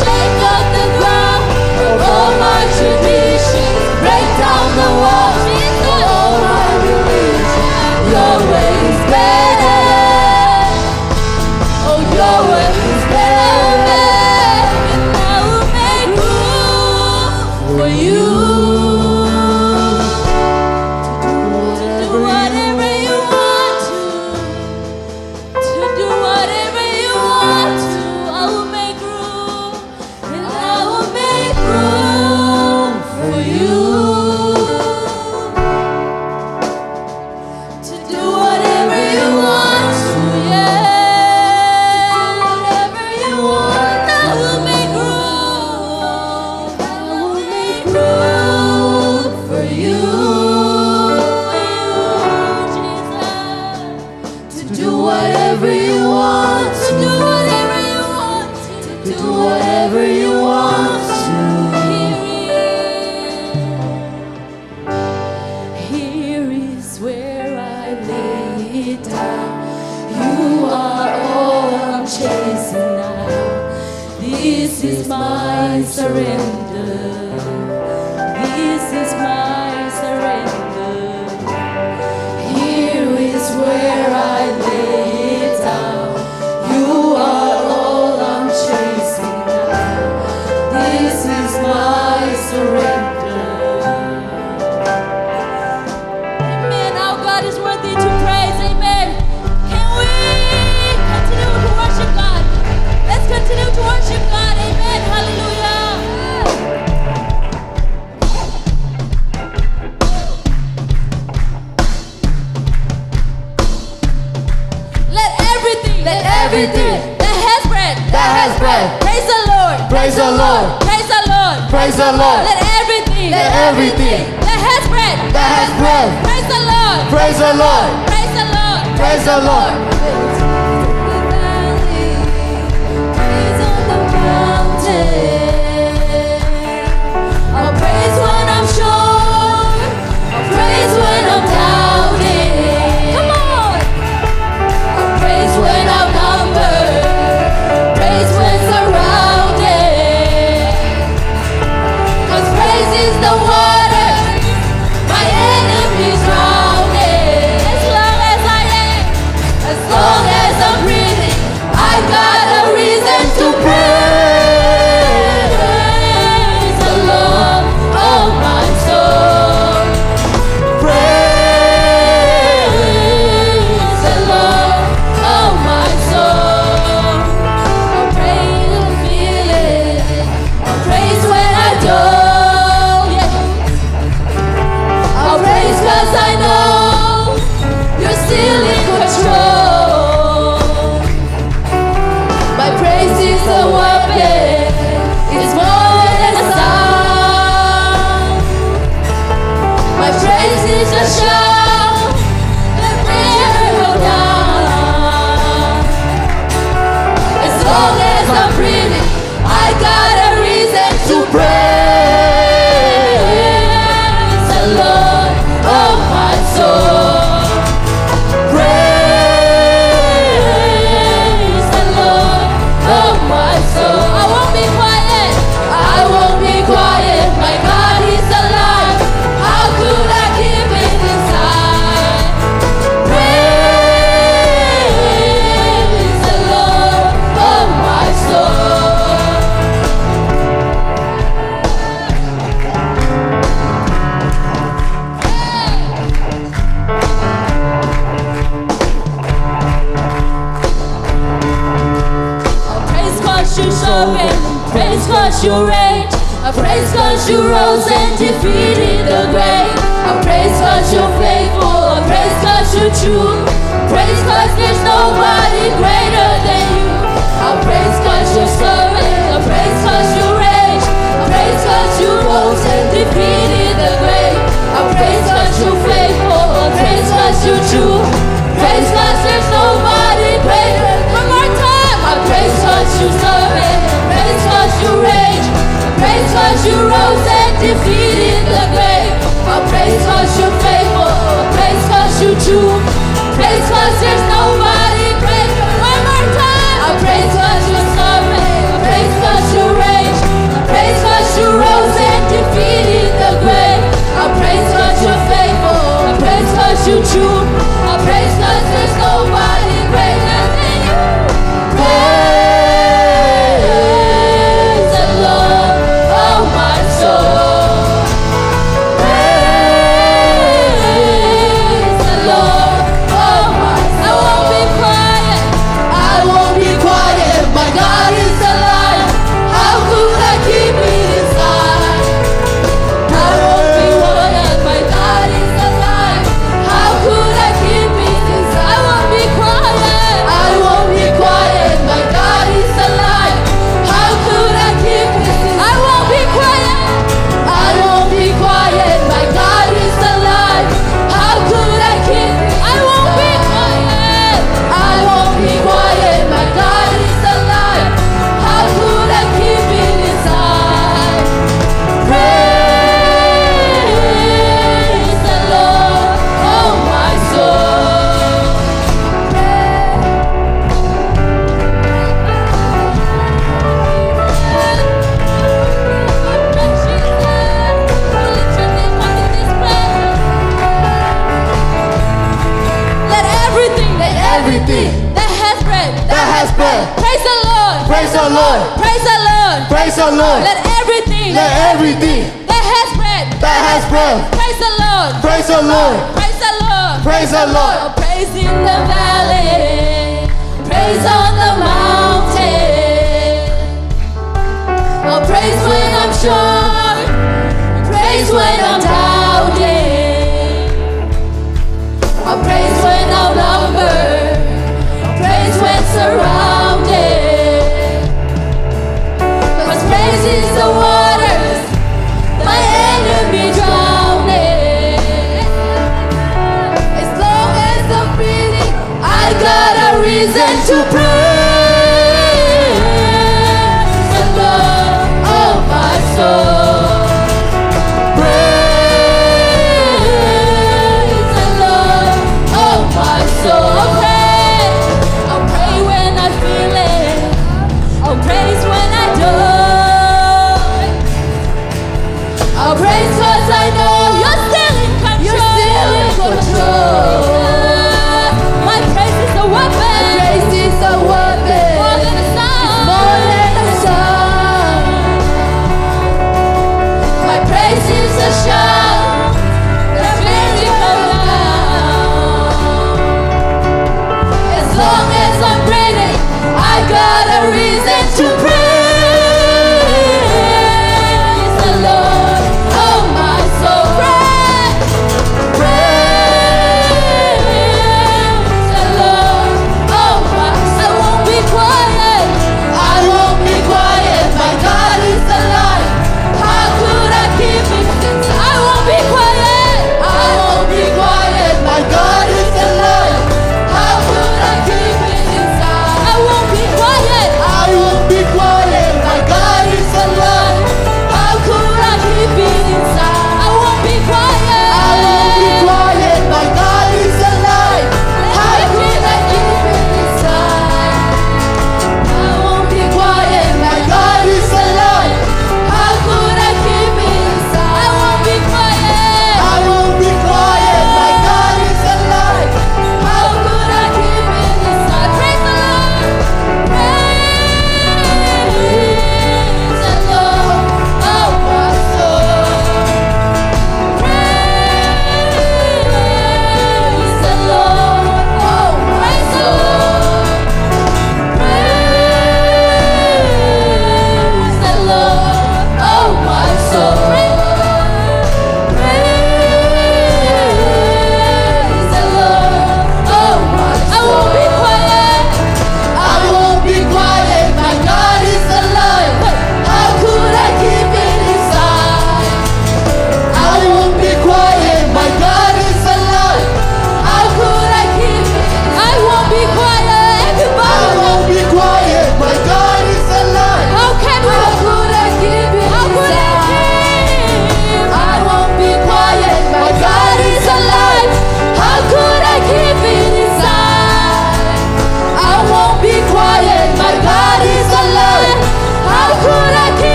Shake up the ground of all my traditions. Break down the walls of all my religions. Your way is better. Oh, your way is better. And I will make room for you. To do whatever you want to do whatever you want to. I will make room, and I will make room for you. To do whatever you want to, yeah. To do whatever you want. I will make room. I will make room for you. Jesus. To do whatever you want. To do whatever you want. To do whatever you want to. Here is where I lay it down. You are all I'm chasing now. This is my surrender. This is my surrender. Here is where I lay it down. You are all I'm chasing now. This is my surrender. Amen. Our God is worthy to praise. Amen. Can we continue to worship God? Let's continue to worship God. Amen. Hallelujah. Let everything that has breath, praise the Lord. Praise the Lord. Praise the Lord. Praise the Lord. Let everything Let everything that has breath, that has breath praise the Lord. praise the Lord. Praise the Lord. Praise the Lord. Praise on the mountain. I'll praise when I'm sure. I'll praise when I'm doubting. Come on. I'll praise when I'm numbered. Praise when surrounded. 'Cause praise is the water my enemies drowning. As long as I am, as long you sovereign. Praise cause you reign. I praise cause you rose and defeated the grave. I praise cause you're faithful. I praise cause you're true. Praise cause there's nobody greater than you. I praise cause you're sovereign. I praise cause you reign. I praise cause you rose and defeated the grave. I praise cause you're faithful. I praise cause you're true. Praise cause there's nobody greater. One more time. I praise cause you sovereign. Praise cause you reign. Praise cause you rose and defeated the grave. I praise cause you're faithful. Praise cause you true. Praise cause there's nobody greater. One more time. I praise cause you're sovereign. I praise cause you reign. I praise cause you rose and defeated the grave. I praise cause you're faithful. I praise cause you true. I praise cause there's nobody greater than you. Praise the Lord, oh my soul. Praise the Lord, oh my soul. I won't be quiet. I won't be quiet. My God is alive. How could I keep it inside? I won't be quiet. My God is alive. How could I keep it inside? I won't be quiet. I won't be quiet. My God is alive. How could I keep it inside? I won't be quiet. I won't be quiet. My God is alive. How could I keep it? I won't be quiet. I won't be quiet. My God is alive. How could I keep it inside? Praise the Lord, oh my soul. Let everything that has breath, praise the Lord, Praise the Lord. praise the Lord, Praise the Lord. let everything Let everything that has breath, that has breath praise the Lord, praise the Lord. praise the Lord, Praise the Lord. oh, praise in the valley, praise on the mountain, oh, praise when I'm sure, praise when I'm doubting, oh, praise when outnumbered, praise when surrounded, 'cause praise is the waters my enemy drowning. As long as I'm breathing, I got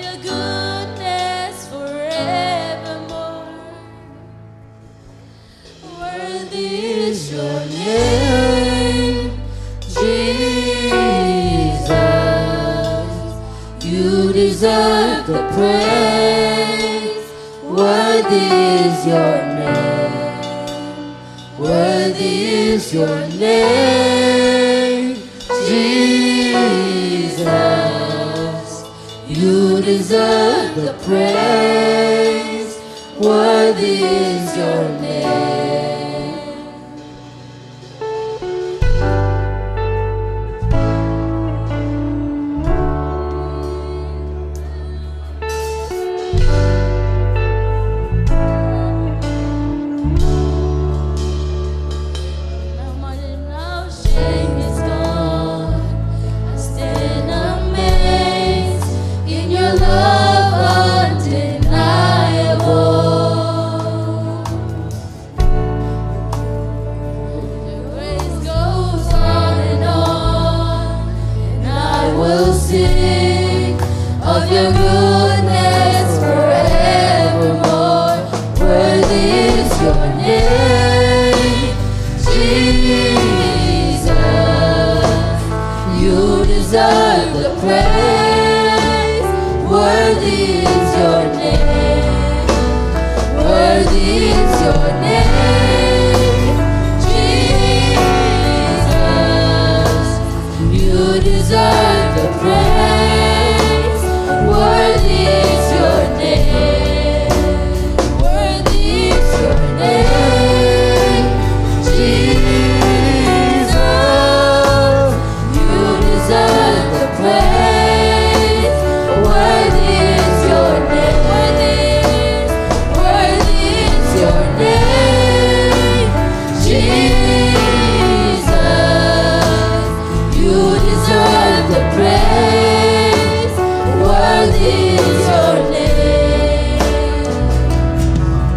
your goodness forevermore. Worthy is your name, Jesus. You deserve the praise. Worthy is your name. Worthy is your name, Jesus. You deserve the praise. Worthy is your name. Now shame is gone. I stand amazed in your love undeniable. Your grace goes on, and I will sing of your goodness forevermore. Worthy is your name, Jesus. You deserve the praise. Worthy is your name. Worthy is your name, Jesus. You deserve the praise. Worthy is your name. Worthy is your name, Jesus. You deserve the praise. Worthy is your name. Worthy is your name, Jesus. You deserve the praise. Worthy is your name.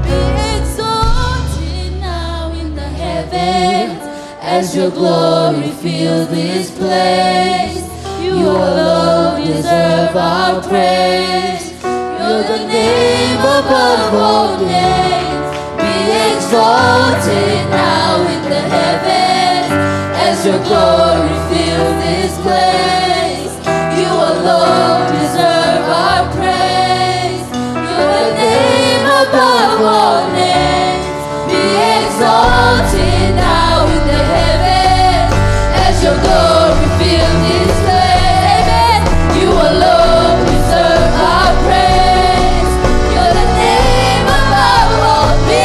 Be exalted now in the heavens as your glory fills this place. You alone deserve our praise. You're the name above all names. Be exalted now in the heavens as your glory fills this place. You alone deserve our praise. You're the name above all names. Be exalted now in the heavens as your glory fills this place. You alone deserve our praise. You're the name above all. Be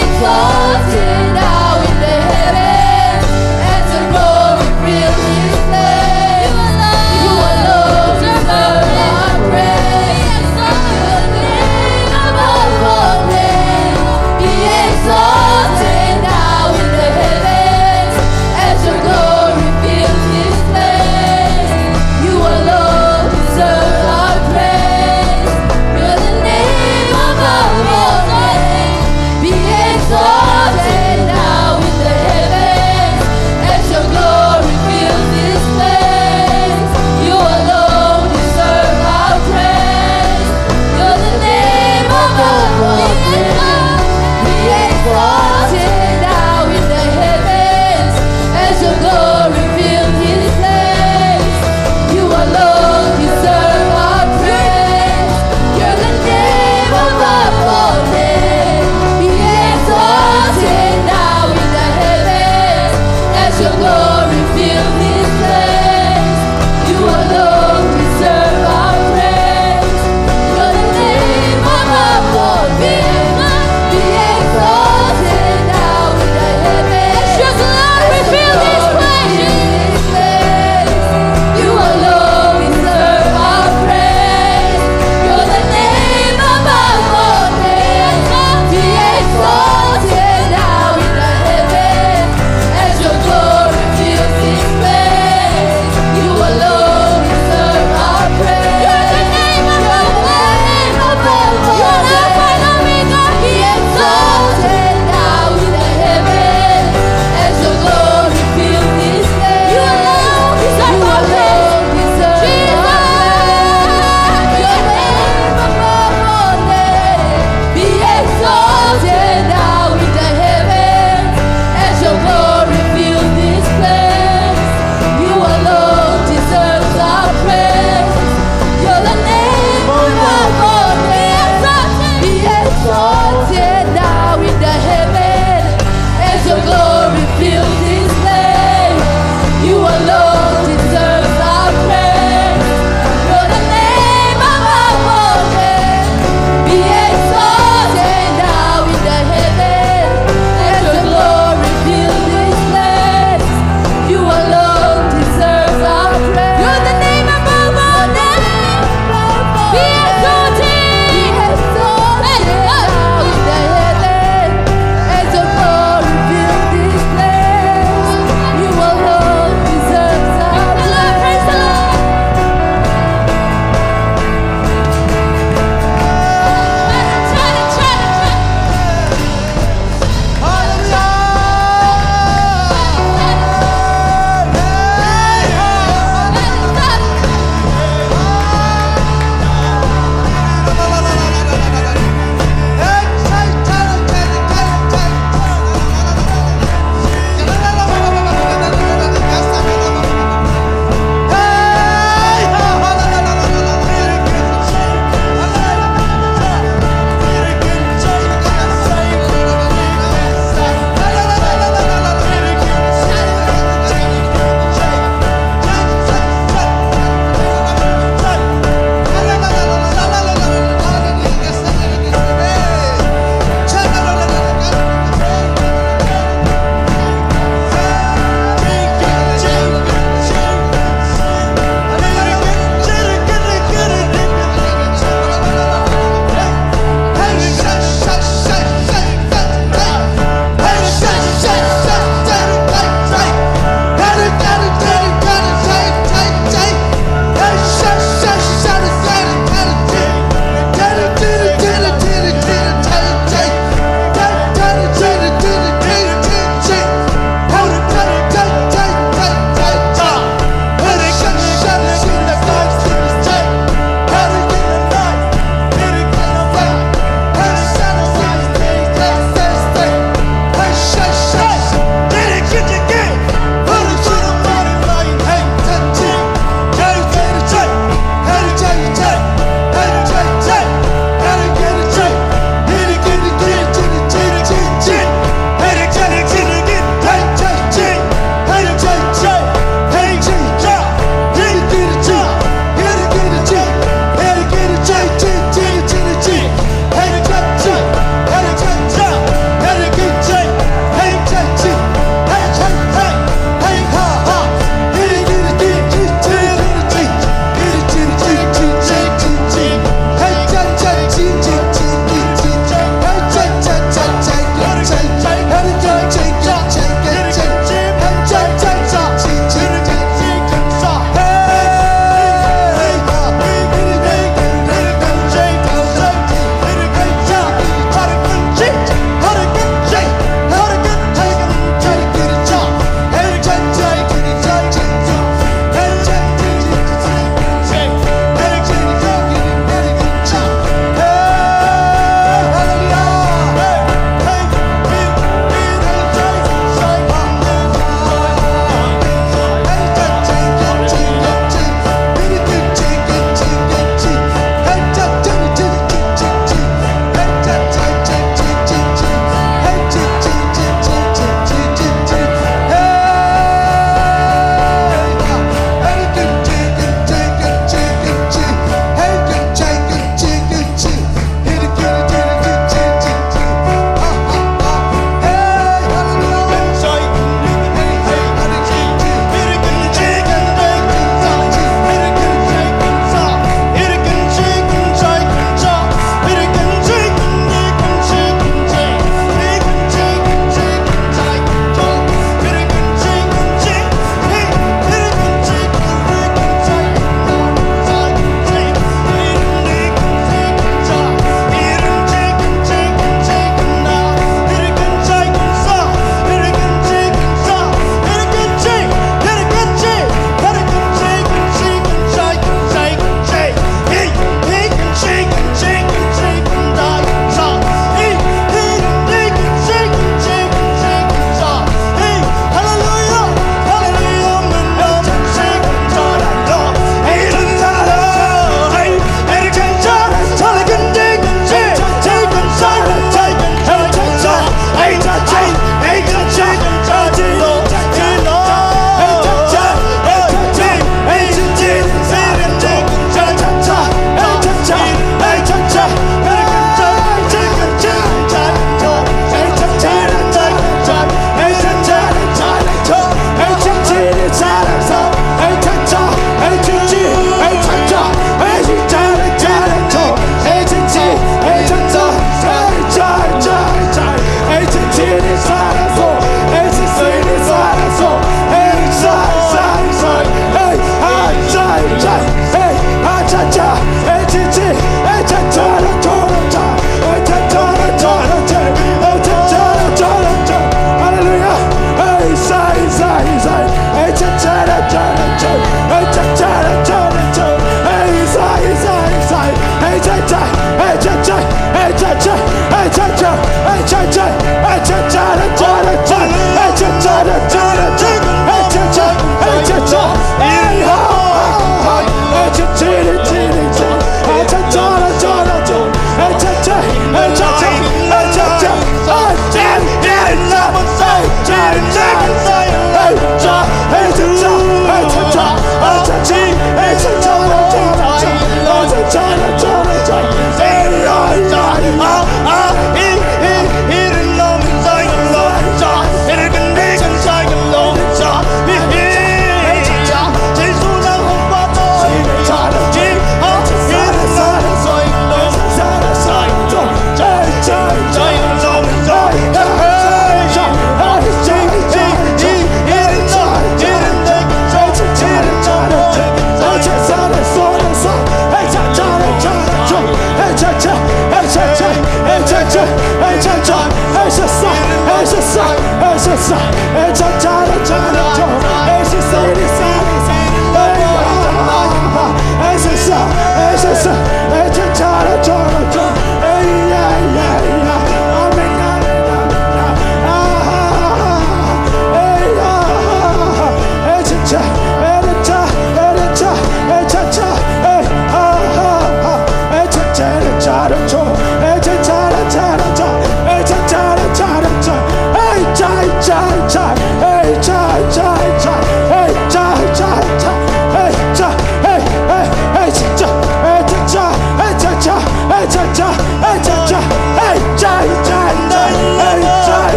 exalted now in the heavens as your glory fills this place. You alone deserve our praise. You're the name above all names.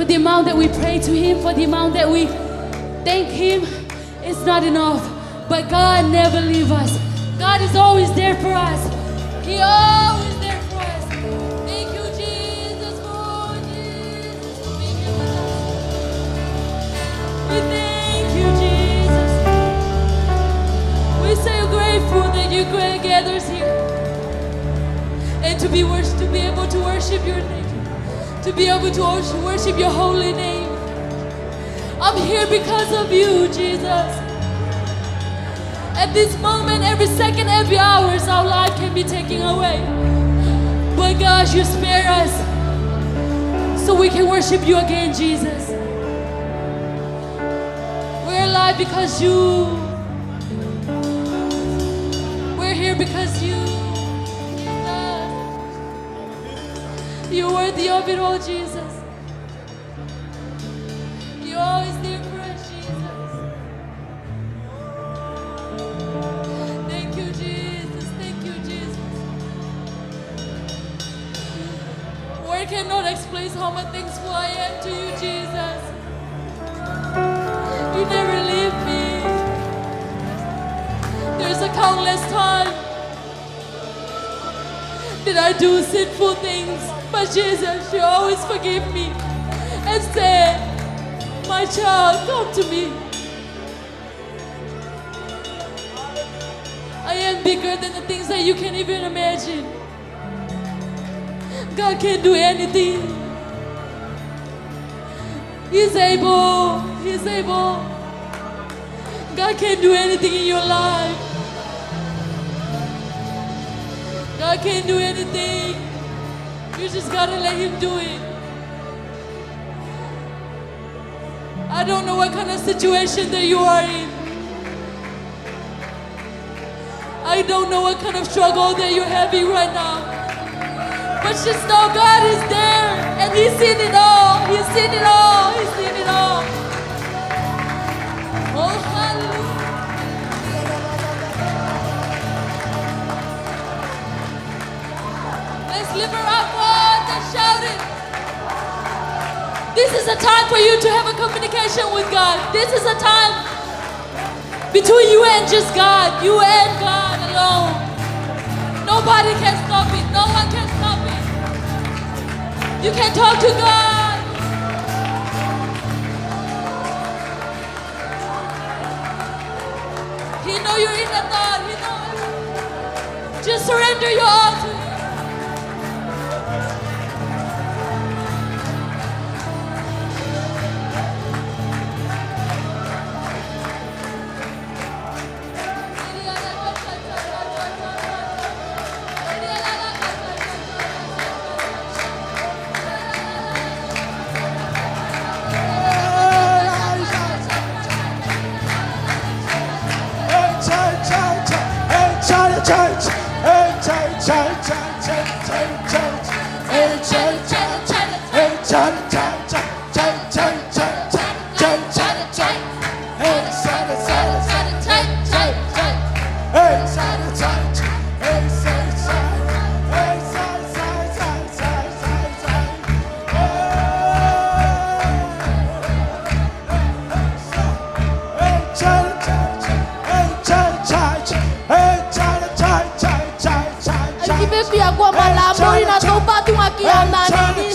the amount that we pray to Him, for the amount that we thank Him, it's not enough. But God never leaves us. God is always there for us. He always there for us. Thank you, Jesus, for Jesus for being here with us. We thank you, Jesus. We're so grateful that you gather us here. And to be able to worship your name. To be able to worship your holy name. I'm here because of you, Jesus. At this moment, every second, every hour, our life can be taken away. But God, you spare us so we can worship you again, Jesus. We're alive because you. We're here because you. Jesus. You're worthy of it all, Jesus. You're always there for us, Jesus. Thank you, Jesus. Thank you, Jesus. Word cannot explain how much thankful I am to you, Jesus. You never leave me. There's a countless time that I do sinful things, but Jesus, you always forgive me and say, my child, come to me. I am bigger than the things that you can even imagine. God can do anything. He's able. He's able. God can do anything in your life. God can do anything. You just gotta let Him do it. I don't know what kind of situation that you are in. I don't know what kind of struggle that you're having right now. But just know God is there and He's seen it all. He's seen it all. He's seen it all. Oh, hallelujah. Let's lift her up once and shout it. This is a time for you to have a communication with God. This is a time between you and just God. You and God alone. Nobody can stop it. No one can stop it. You can talk to God. He knows you're in the thought. He knows. Just surrender your all to Him.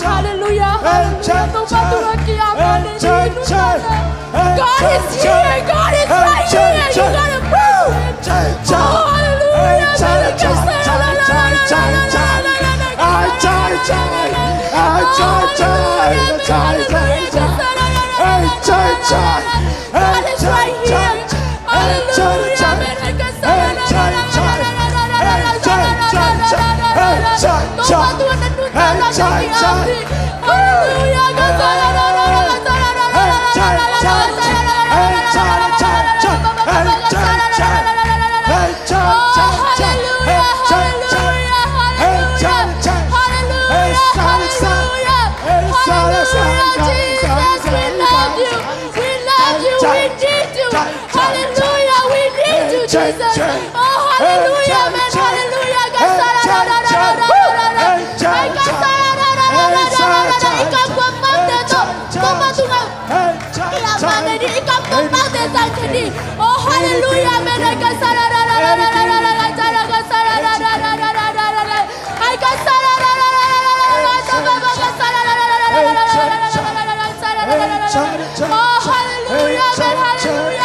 Hallelujah, hallelujah. God is here. God is right here. You gotta move. Oh, God is right here. Jesus. Oh, hallelujah, man, hallelujah. God, Oh, hallelujah, amen, hallelujah.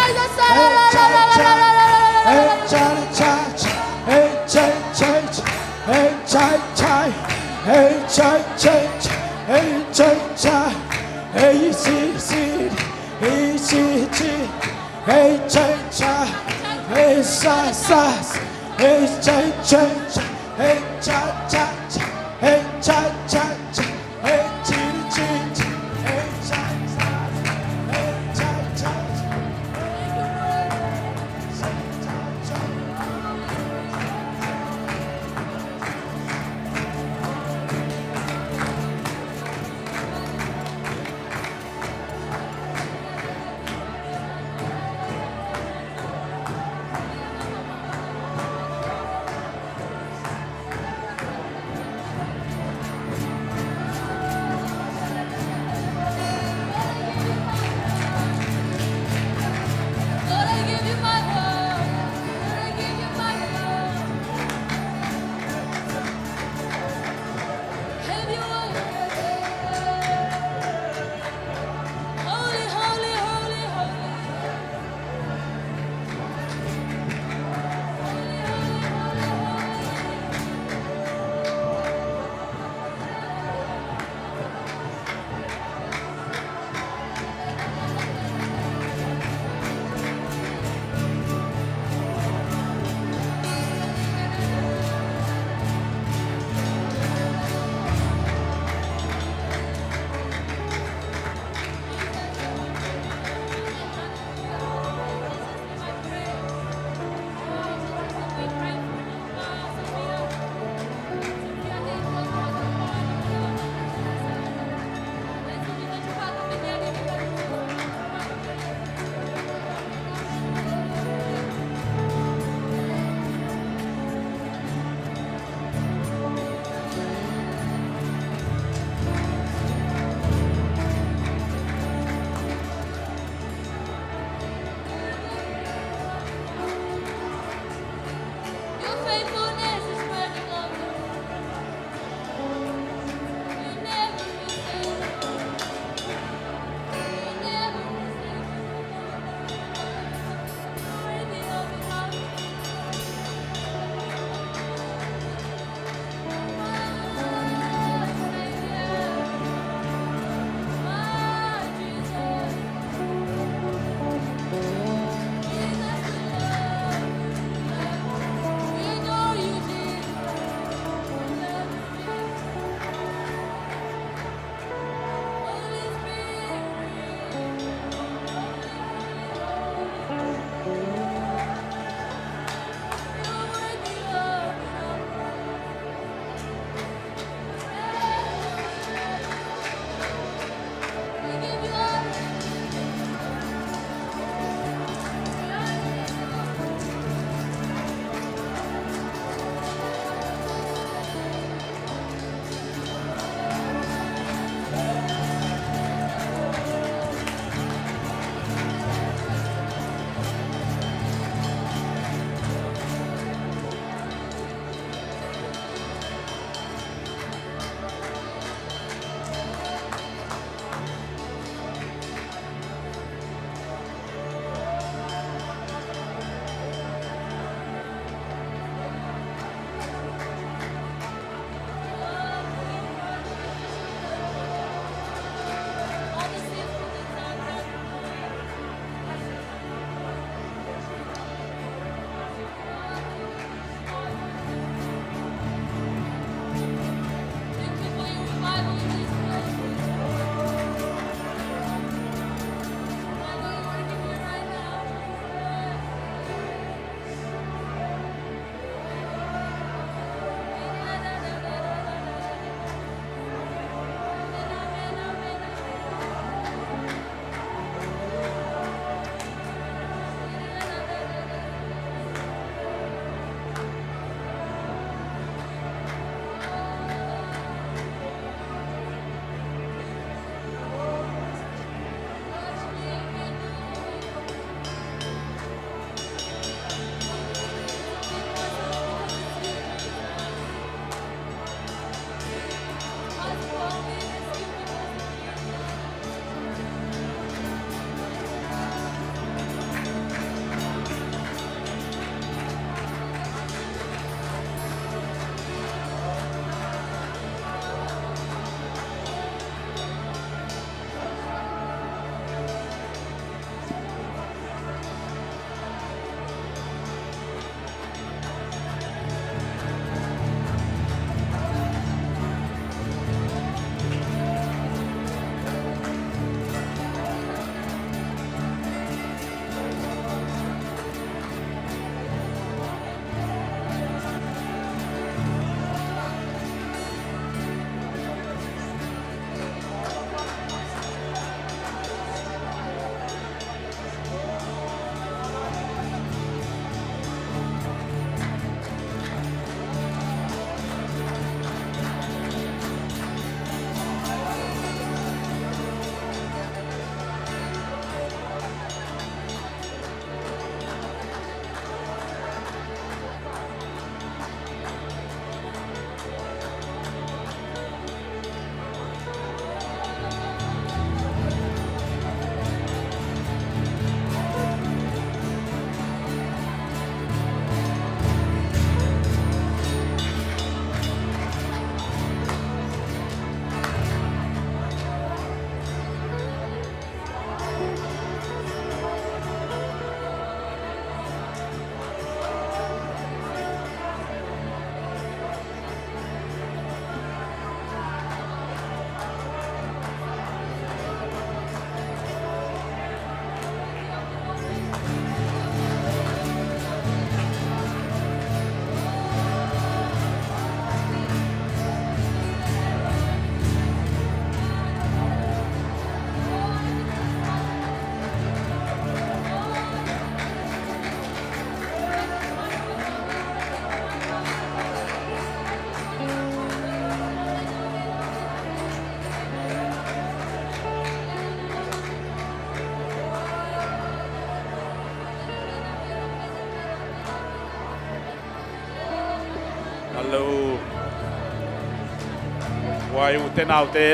wai u te nau te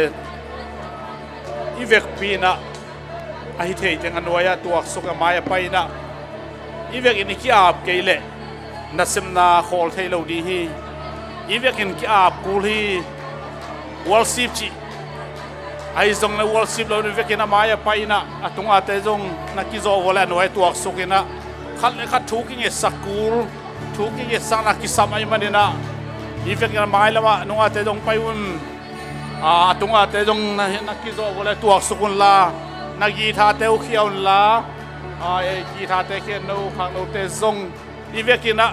i vek pina a hi thei teng anwaya tuak suka maya paina i vek in ki ap keile na semna khol thei lo di hi i vek in ki ap kul hi worship chi ai zong na worship lo ni vek in maya paina atunga te zong na ki zo wala anwaya tuak sukina khat le khat thu ki nge sakul thu ki nge sang na ki samai manina i vek in mai lama nunga te zong paiun tunga te dong na ki zo wala tuak sukun la na gi tha te u khiaun la gi tha te khen no khang no te zong i vekina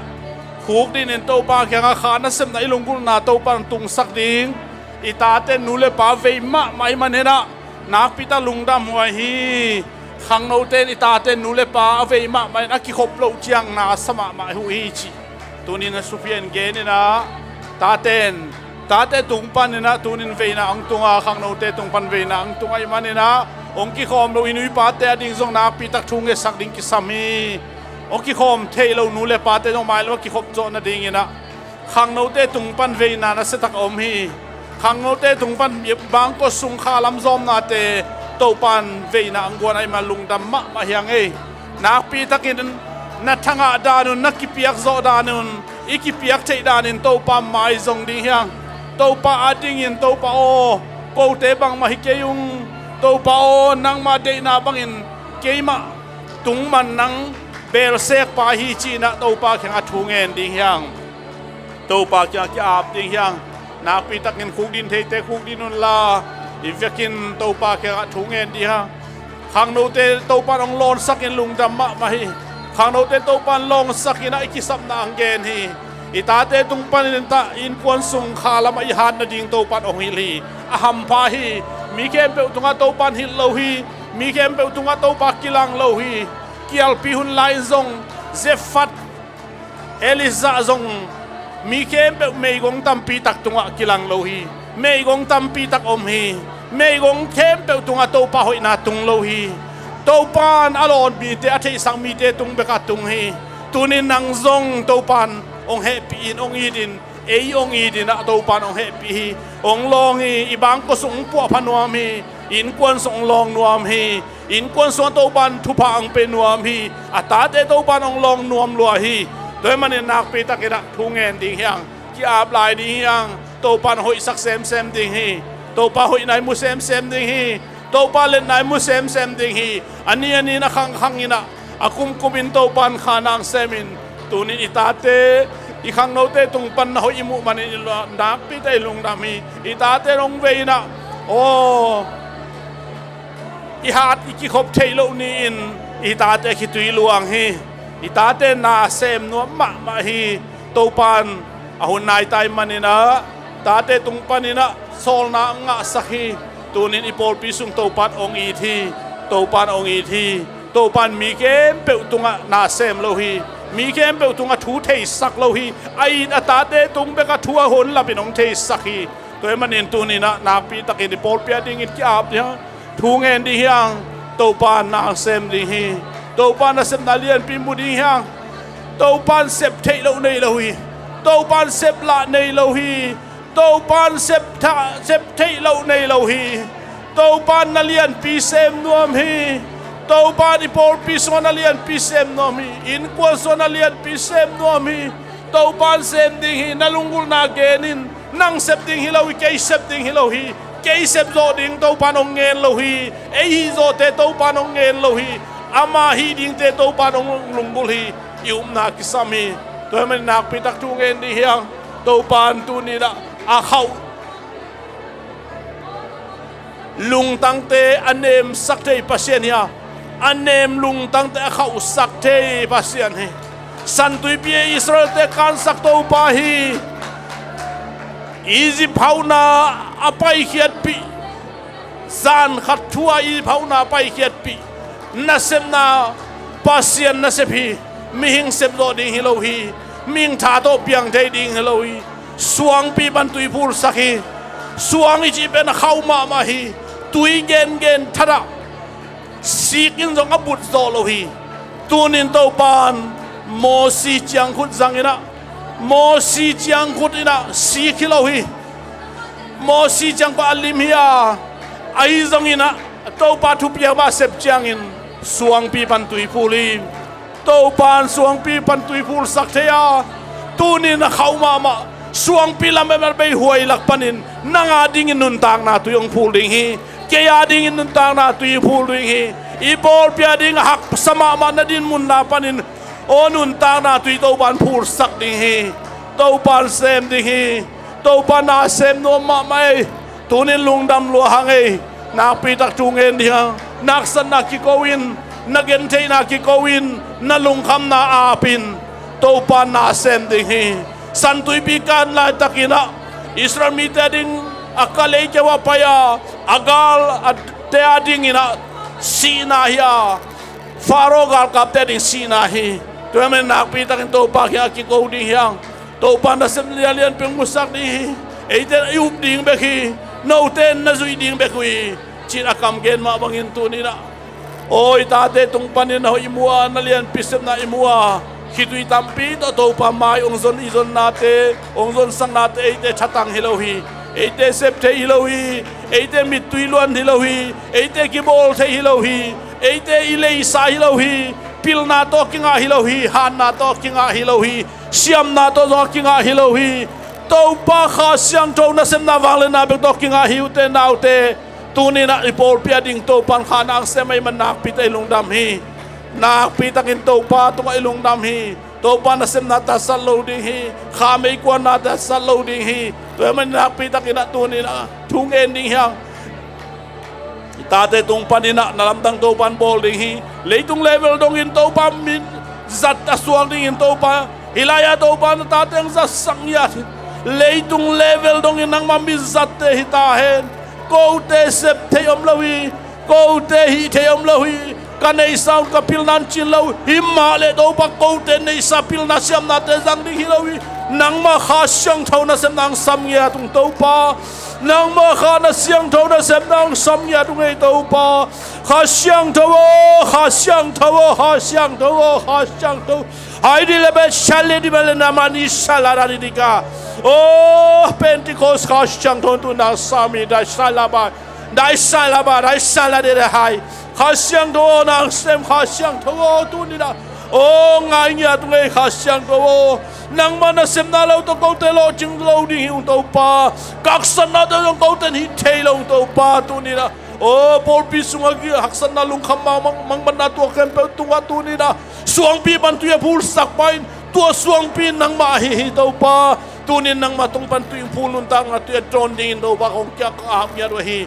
khuk din in to pa kya kha na sem na ilungul na to pan tung sak ding i ta te nu le pa ve ma mai manena na pita lungdam wa hi khang no te i ta te nu le pa ve ma mai na ki khop lo chiang na sama ma hu hi chi tunin na supien ge ni na ta ten ta te tung pan na tunin veina ang tunga khang no te tung pan veina ang tunga i manina ong ki khom lo inui pa te ding zong na pi tak thung e sak ding ki sami ong ki khom thei lo nu le pa te jong mai lo ki khop cho na ding ina khang no te tung pan veina na se tak om hi khang no te tung pan bang ko sung kha lam zom na te to pan veina ang gwan ai ma lung dam ma hiang e na pi takin na thanga danun na ki piak zo danun iki piak thei danin to pa mai zong ding hiang to pa ading in to pa o ko te bang ma hike yung to pa o nang ma de na bang in keima tung man nang bel sek pa hi chi na to pa khang a thungen ding hyang to pa kya kya ap ding hyang na pi takin khuk din thei te khuk din un la i vekin to pa khang a thungen di ha khang no te to pa ong lon sakin lung dam ma hi khang no te to pan long sakina ikisap na ang gen hi itate tung panin ta in kwan sung khala ma i han na ding to pan ong hili aham pa hi mi kem pe tunga to pan hil lo hi mi kem pe tunga to pa kilang lo hi kial pi hun lai zong zefat eliza zong mi kem pe mei gong tam pi tak tunga kilang lo hi mei gong tam pi tak om hi mei gong kem pe tunga to pa hoi na tung lo hi to pan alon mi te athei sang mi te tung beka tung hi tunin nang zong to pan ong happy in ong idin ei ong idin a to pan ong happy ong long hi ibang ko sung pu phanuam hi in kwan song long nuam hi in kwan so to pan thu pa ang pe nuam hi ata te to pan ong long nuam lua hi doi man nak pe takira thungen ding hyang ki ap lai ding hyang to pan hoi sak sem ding hi to pa hoi nai mu sem ding hi to pa len nai mu sem ding hi ani na khang ina akum kumin to pan khanang semin tunin itate ikhang no te tung pan na ho imu manin nak pi te lung dami itate rong veina o ihat iki khop thailo ni in itate khi tui luang hi itate na sem no ma hi to pan ahun nai tai manina tate tung panina sol na nga sakhi tunin ipol pisung to pan ong i thi to pan ong i thi to pan mi kem pe tunga na sem lo hi mi kem pe tunga thu thei sak lo hi ai ata te tung be ka thua hon la pinong thei sak hi toy manin tunina na pi takin pol pia ding it ki ap ya thu ngen di hyang to pan na sem di hi to pan na sem na lian pi mu di hyang to pan sep thei lo nei lo hi to pan sep la nei lo hi to pan sep thei lo nei lo hi to pan na lian pi sem nuam hi to pan ipol pi sonalian pi sem nomi in ko sonalian pi sem nomi to pan sem ding hi nalungul na genin nang sep ding hilohi ke sep ding hilohi ke sep zo ding to pan ong ngen lohi e hi zo te to pan ong ngen lohi ama hi ding te to pan ong lungul hi yum na kisami to men nak pitak tu ngen di hiang to pan tu ni da a khau lung tang te anem sak te pasien ya anem lung tang te khau sak te pasien he san tui pie Israel te kan sak to pa hi izi phauna apai khiat pi san khat thua i phauna apai khiat pi na sem na pasien na se phi mi hing sep do ding hi lo hi ming tha to piang thei ding hi lo hi suang pi ban tui phur sakhi suang i chi ben khau ma hi tui gen thara sikin zong abut zo lo hi tunin to pan mo si chiang khut zangina mo si chiang khut ina si khilo hi mo si chang pa alim hiya ai zong ina to pa thu pia ba sep chang in suang pi pan tui puli to pan suang pi pan tui pul sak thea tu ni na khau ma suang pi lam ba bei huai lak panin nanga ding in nun tang na tu yong pul ding hi ke ya ding in nun tang na tu pul ding hi i bol pia ding hak sama ma na din mun na panin o nun tang na tu to pan pul sak ding hi to pan sem ding hi to pan na sem no ma mai tu ni lung dam lo hang ei nak pi tak tung en dia nak san na ki kowin na gen thei na ki kowin na lung kham na apin to pa na sem ding hi san tui pi kan lai takina Israel mi te ding akale ke wa paya agal at te ading ina sina hiya faro gal kap te ding sina hi to men nak pi tak to pa kya ki ko ding hiang to pa na sem lian peng musak ni ei te yup ding be hi no ten na zui ding be kui chin akam gen ma bangin tu ni na oi ta te tung panin ho imua na lian pisem na imua khitui tampi to pa mai ong zon izon na te ong zon sang na te te chatang hilohi te sep the hilohi te mitui luan hilohi te kibol the hilohi te ilei sa hilohi pil na to kinga hilohi han na to kinga hilohi siam na to zo kinga hilohi to pa kha siang to na sem na wang le na be to kinga hiu te nau te tu ni na ipol pia ding to pan kha nang se mai man nak pi te lung dam hi nak pi takin to pa tu mai lung dam hi to pa na sem na ta sal lo ding hi kha mai kwa na ta sal lo ding hi to man nak pi takin na tu ni na thung en ding hiang ta te tung pan ni na lam dang to pan bol ding hi leitung level dong in to pa min zat ta suang ding in to pa hilaya to pa na ta teng za sang ya leitung level dong in nang ma mi zat te hi ta hen cô te sep te om lohi cô te hi te om lohi ka nei sao ka pil nan chin lo hi ma le do pa cô te nei sa pil na siam na te jang ding hi lohi nang ma kha siang thau na sem nang sam ya tung to pa nang ma kha na siang thau na sem nang sam ya tung ei to pa kha siang thau kha siang thau kha siang thau kha siang thau ai di le be shale di bele na mani salara di ka oh Pentecost kha siang thau tu na sami da salaba dai salaba dai salade de hai kha siang thau na sem kha siang thau tu ni da oh ngai nya tu ngai kha siang thau nang mana sem na lo to ko te lo ching lo di ung to pa kak san na to ko te hi te lo to pa tu ni da oh pol pi sunga gi hak san na lung kham mang ban na to kem pe tu wa tu ni da suang pi ban tu ya phul sak pain tu suang pi nang ma hi to pa tu ni nang ma tung pan tu phul nun tang tu ya tron ding do ba kong kya ka ya ro hi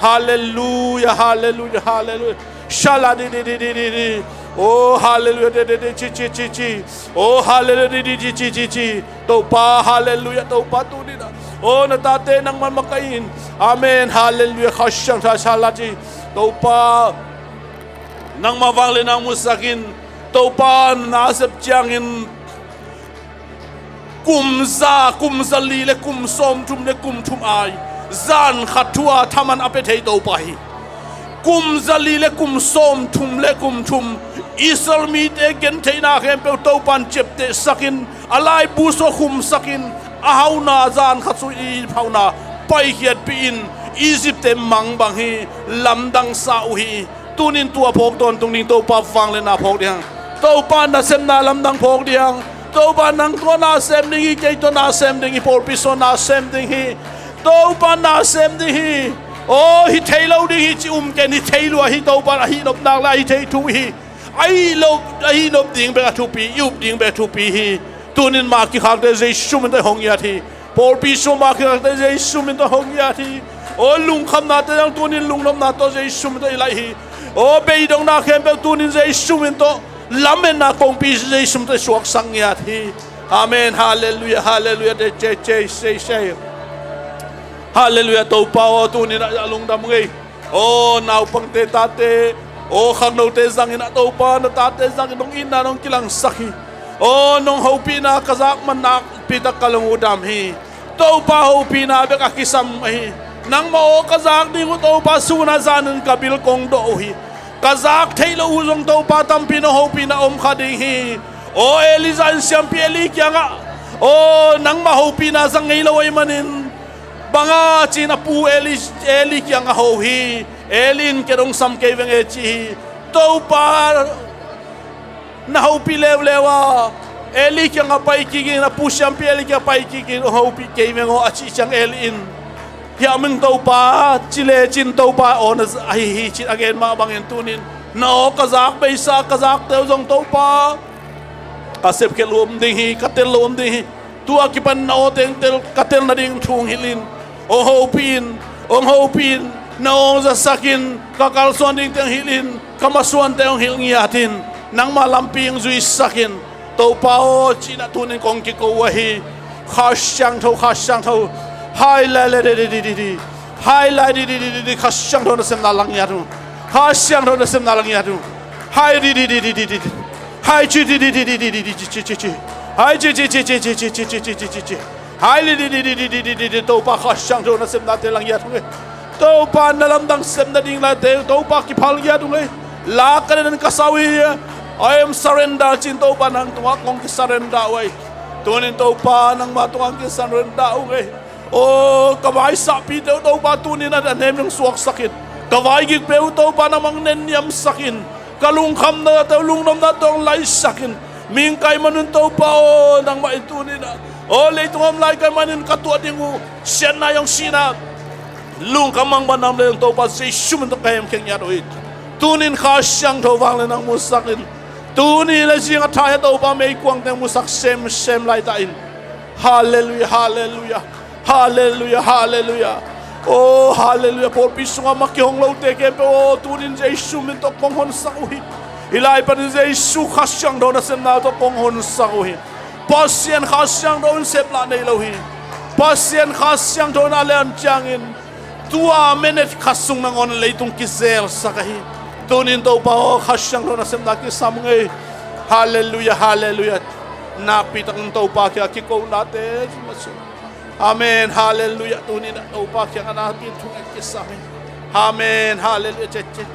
hallelujah hallelujah hallelujah shala di oh hallelujah de chi oh hallelujah di chi to pa hallelujah to pa tu ni da oh na ta te nang man makain amen hallelujah khasyang tha salati to pa nang mawang le nang musakin to pa na sep chiang in kumza li le kum som tum le kum tum ai zan khatua thaman apethei to pa hi kum zali le kum som thum le kum thum isal mi te gen theina khem pe to pan chep te sakin alai bu so khum sakin ahauna zan khatsu I phauna pai hiat pi in Egypt te mang bang hi lamdang sa u hi tunin tua phok ton tung ning to pa wang le na phok diang to pan na sem na lamdang phok diang to pan nang to na sem ding hi ke to na sem ding hi por pi so na sem ding hi to pan na sem ding hi oh hi thelo ding hi chi ken hi thelo hi to pan hi nop nang la hi thei thu hi ai lo hi nop ding be thu pi yup ding be thu pi hi tunin ma ki khak de je shumin de hong ya thi por pi so ma ki khak de je shumin de hong ya thi o lung kham na te dang tunin lung nom na to je shumin de lai hi o be dong na khem be tunin je shumin to lamen na kong pi je shum de suak sang ya thi amen hallelujah hallelujah de che say hallelujah to pa tu ni na lung dam ngai o nau pang te ta te o khang no te zang ina to pa na ta te zang nong in na nong kilang sakhi o nong ho pi na kazak man na pi ta kalung udam hi to pa ho pi na be ka kisam hi nang mo kazak ni ko to pa su na zanin kabil kong do hi kazak thailo uzong to pa tam pi no ho pi na om kha ding hi o elizan siam pi eli kya nga o nang ma ho pi na zang ngai lo ai manin banga chin apu eli kyang ho hi elin ke dong sam ke veng e chi to pa na ho pi lewa eli kyang apai ki na pu syam pi eli kyang apai ki ho pi ke veng o achi chang elin ya ming to pa chile chin to pa on ai hi chin again ma bangin tunin no kazak beisa kazak teu jong to pa kasep ke lum ding hi katel lum ding hi tua ki pan no teng tel katel na ding thung hilin ong ho pin na ong za sakin kakal suan ding teng hilin kamasuan teng hil ngiatin nang malamping zui sakin to pao china tunin kong ki ko wahi khasyang tho hai la le di hai la di khasyang tho na sem na lang ya tu khasyang tho na sem na lang ya tu hai di hai chi chi hai chi hai li to pa khasyang tho na sem na te lang ya tu to pa na lam dang sem na ding la te to pa ki phal ya tu la ka nan kasawi I am surrender chin to pa nang tunga kong ki surrender wai tunin to pa nang matungang ki surrender wai o kawai sa pi to pa tunin na nem ng suak sakit kawai gig pe to pa namang nenyam sakin kalung kham na to lung nam na tong lai sakin ming kai manun to pa o nang mai tunin na o le tungam lai kai manin katwa dingu sian na yung sina lung kamang banam le to pa sei shumen to kayem keng ya doit tunin khasyang to wang le nang musakin tuni la jing athaya to pa mei kwang teng musak sem lai ta in hallelujah hallelujah hallelujah hallelujah oh hallelujah por pisunga makyong lo te ke po tunin jesu min to konghon sawi ilai pan jesu khasyang do na sem na to konghon sawi pasien khasyang do sep la nei lo hi pasien khasyang do na len changin tua menet khasung na ngon leitung kizel sakahi tunin to pa khasyang do na sem na ki samngai hallelujah hallelujah napitang to pa kya ki ko nate amen hallelujah tunin to pa kya na pin thung ki sami amen hallelujah che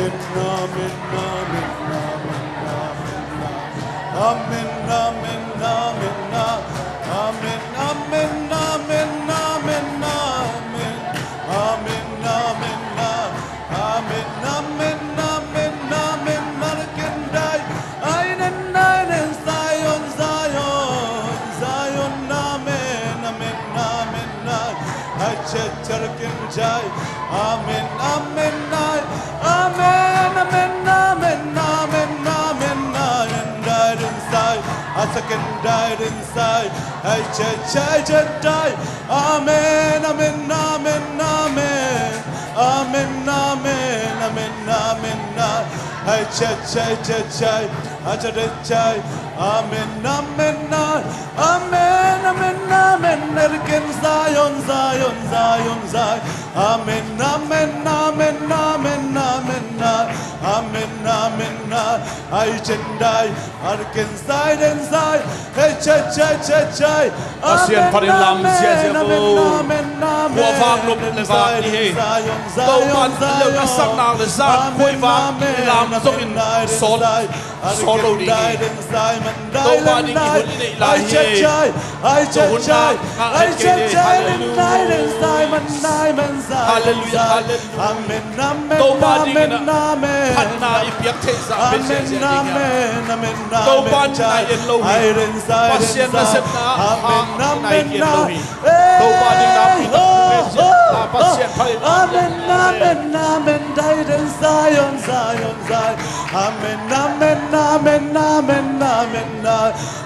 Amen, amen, amen, amen, amen, amen, amen, amen, amen, amen, amen, amen, amen, amen, amen, amen, amen, Malakandai, einen, Zion, Zion, Zion, amen, amen, amen, Jai, amen, amen, amen, amen, amen, amen, amen, amen, died inside, a second died inside, I died, amen, amen, amen, amen, amen, amen, amen, amen, I amen, amen, amen, amen, amen, again, Zion, Zion, Zion, Zion, amen, amen, amen, amen, amen, amen, amen, I die, again, side and side, Asian Parilam Ziazabo, Wavang Lum Levani, Doman Asana, the Zan, Kuiva, Lam Zoin, Solo Di, Nobody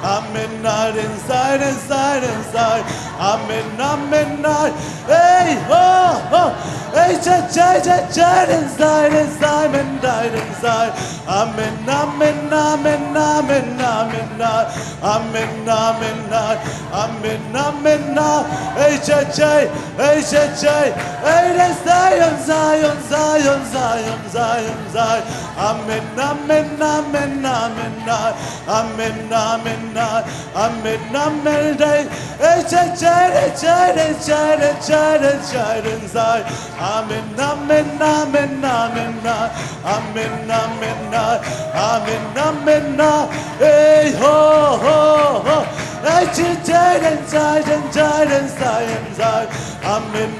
Amen, inside, inside, inside. Amen, hey, hey, inside, inside, and died inside. Amen, amen, hey, hey, Zion, Zion, Zion, Zion, Zion, Zion. Amen, hey, inside. Hey, ho, ho. Inside, inside, inside, inside, inside. Amen,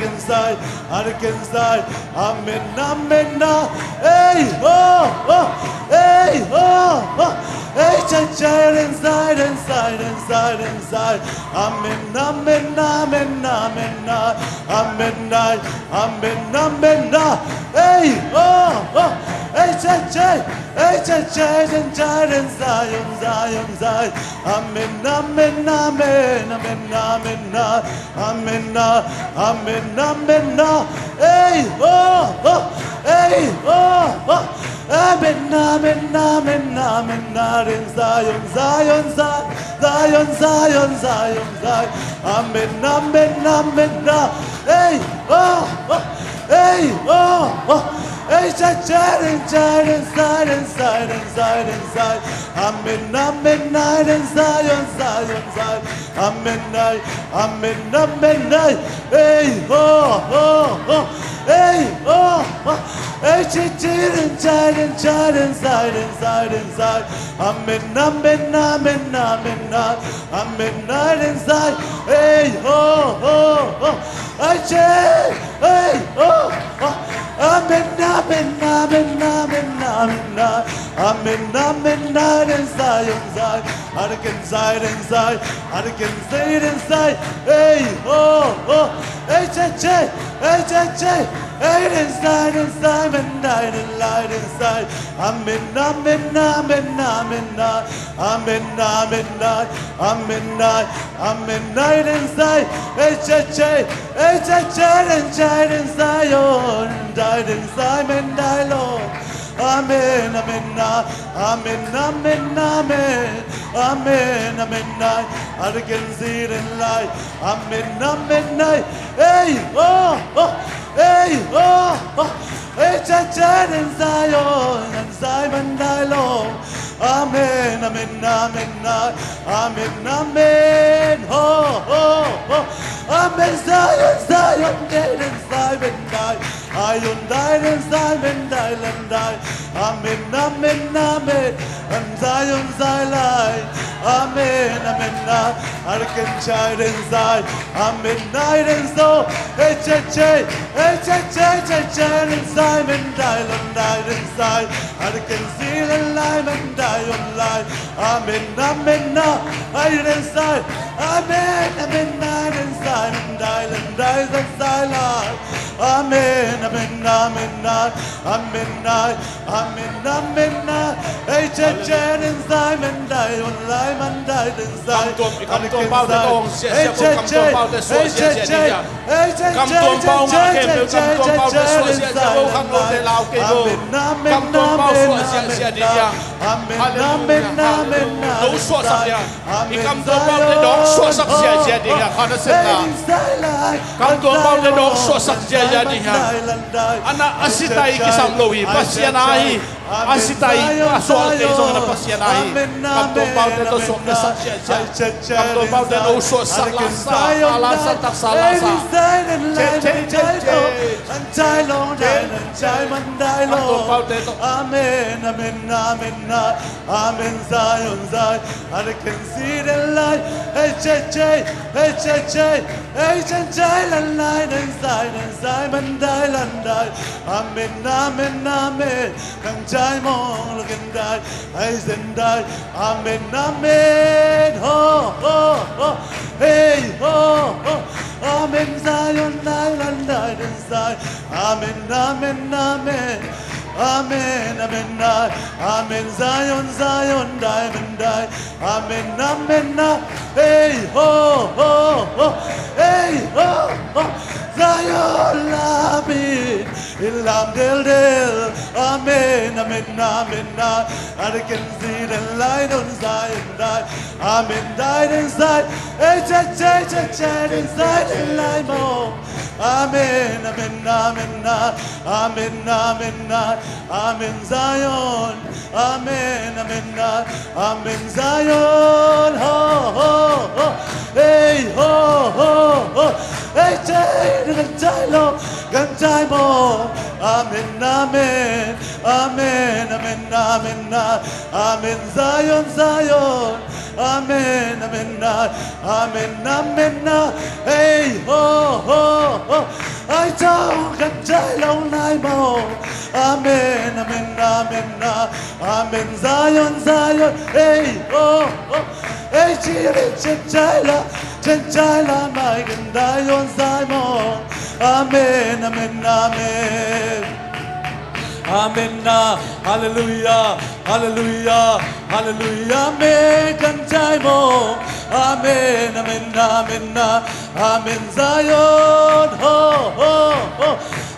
inside, inside. Amen, hey, ho, hey, ho. Hey, inside, inside, inside, inside, inside. Amen, hey, oh, hey, inside, inside, inside, inside. Amen, hey, oh, hey, oh. Amen, Zion, Zion, Zion, Zion, Zion, Zion. Amen, hey, oh, hey, oh. Hey, inside, inside, inside, inside, inside, inside. Amen, Zion, Zion, Zion. Amen, hey, oh. Hey, oh, hey, inside, inside, inside, inside, inside. Amen, inside. Hey, oh, hey, oh. Amen, inside, inside. Inside, inside. Inside. Hey, oh, hey, hey, inside, inside, and light inside. Amen, night inside. Hey, inside, inside, oh, and died inside, and died, Lord. Amen, I can see it in light. Amen, hey, oh, hey, oh, hey, inside, oh, and Simon, thy Lord. Amen, oh, Amen, Zion, Zion, Daiden, Simon, die. Ion, Daiden, Simon, Dylan, die. Amen, Amen, Amen. And Zion, Zion, Amen, Amen, Arkan, Chiden, Zion. Amen, Daiden, so. Chiden, Simon, Dylan, Dylan, Zion. Arkan, Zealand, Lyman, Dion, lie. Amen, Amen, Iron, Zion. Amen, Amen, Iron, Simon, Dylan, Dylan, Zion. Amen, Amen, Amen, Amen, Amen, Amen, Chiden, Simon, Dion, Lyman, Dylan, Zion. คำตัวเป้าแต่ต้องเสียคำตัวเป้าแต่สวยเสียเนี่ยคำตัวเป้ามาเก็บคำตัวเป้าแต่สวยเสียจะคำตัวแต่ลาวเก็บคำตัวเป้าสวยเสียเนี่ยฮาเลลูยาดูสวยสักอย่างอีกคำตัวเป้าแต่ดอกสวยสักเสียเนี่ยข้าจะเสร็จนะคำตัวเป้าแต่ดอกสวยสักเสียเนี่ยอันนั้นอาศัยใจกิสามโลหิปัสยานาฮีอาศัยใจสวยใจสงฆ์ปัสยานาฮีคำตัวเป้าแต่ตัวสวยสักเสียคำตัวเป้าแต่ดูสวยสักลาสักตักสาลาสักใจลงได้ใจมันได้ลง Amen, Amen, Amen, Amen, Zion, Zion. I can see the light. Hey, the light inside, Simon, Dylan, die. Amen, Amen, Amen. Can try more, look and die. I send die. Amen, Amen. Oh. Hey, oh. Amen, Zion, Dylan, Dylan, Zion. Amen, Amen, Amen. Amen, Amen, Amen, Zion, Zion, Diamond, die. Amen, Amen, hey, oh, hey, oh, Zion, Lamin, Ilam del, Amen, Amen, Amen, I can see the light on Zion, die. Amen, died inside, inside the light, oh. Amen, Amen, Amen, Amen, Amen, Amen, Zion, Amen, Amen, Amen, Zion, oh, hey, oh, hey, can time, oh, Amen, Amen, Amen, Amen, Amen, Amen, Zion, Zion, Amen, Amen, Amen, Amen, hey, oh, I don't can tell on I more. Amen, Amen, Amen, Amen, Zion, Zion, hey, oh, hey, Chinchilla, my and Zion, Zion, Amen, Amen, Amen. Amen, hallelujah, hallelujah, hallelujah, amen, kantaimo, amen, amen, amen, amen, Zion,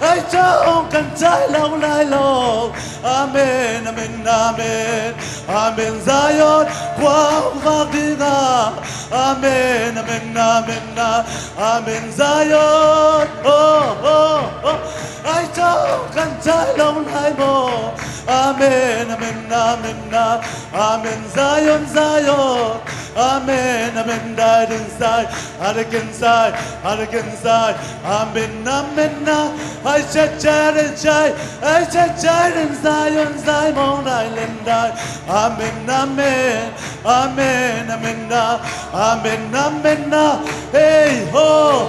I don't kantai long, long, amen, amen, amen, amen, Zion, kwa magdiga, amen, amen, amen, amen, Zion, I don't kantai long, long, amen, amen, amen, amen, Zion, Zion, amen, amen, died inside, Hurricane side, amen, amen, I said, in Zion, Zion, Island, amen, amen, amen, amen, amen, amen, hey, ho,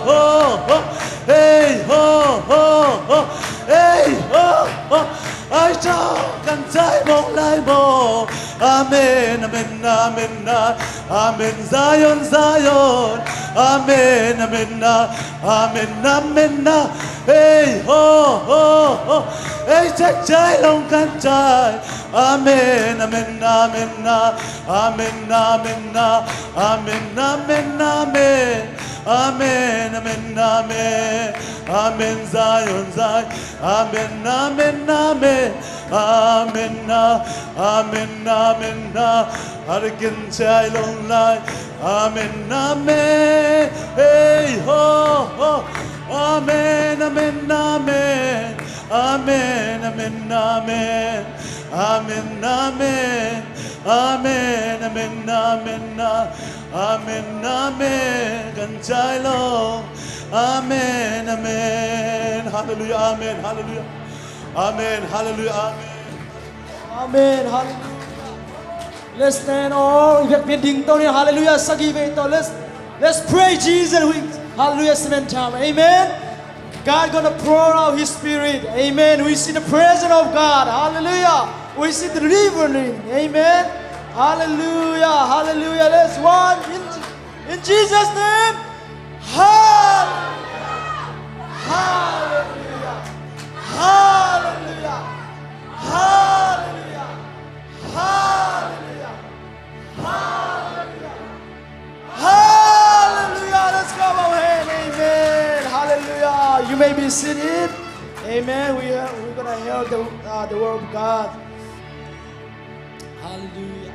hey, ho, hey, ho, I talk and time won't lie more. Amen, amen, amen, amen, Zion, Zion, amen, amen, amen, amen, hey, ho, hey, chai long can chai, amen, amen, amen, amen, amen, amen, amen, amen. Amen, amen, amen, amen, Zion, Zion, amen, amen, amen, amen, amen, amen, Hurricane child on light, amen, amen, hey, ho, amen, amen, amen, amen, amen, amen, amen, amen, amen, amen, amen, amen, amen, kan chai long, Amen, amen. Hallelujah, amen, hallelujah. Amen, hallelujah, amen. Amen. Hallelujah. Let's stand all. Hallelujah. Let's pray Jesus. Hallelujah. Seven times. Amen. God gonna pour out His Spirit. Amen. We see the presence of God. Hallelujah. We see the delivering. Amen. Hallelujah. Hallelujah. Let's one in Jesus' name. Hallelujah. Hallelujah. Hallelujah. Hallelujah. Hallelujah. Hallelujah. Hallelujah. Let's go ahead. Amen. Hallelujah. You may be seated. Amen. We're going to hear the word of God. Hallelujah.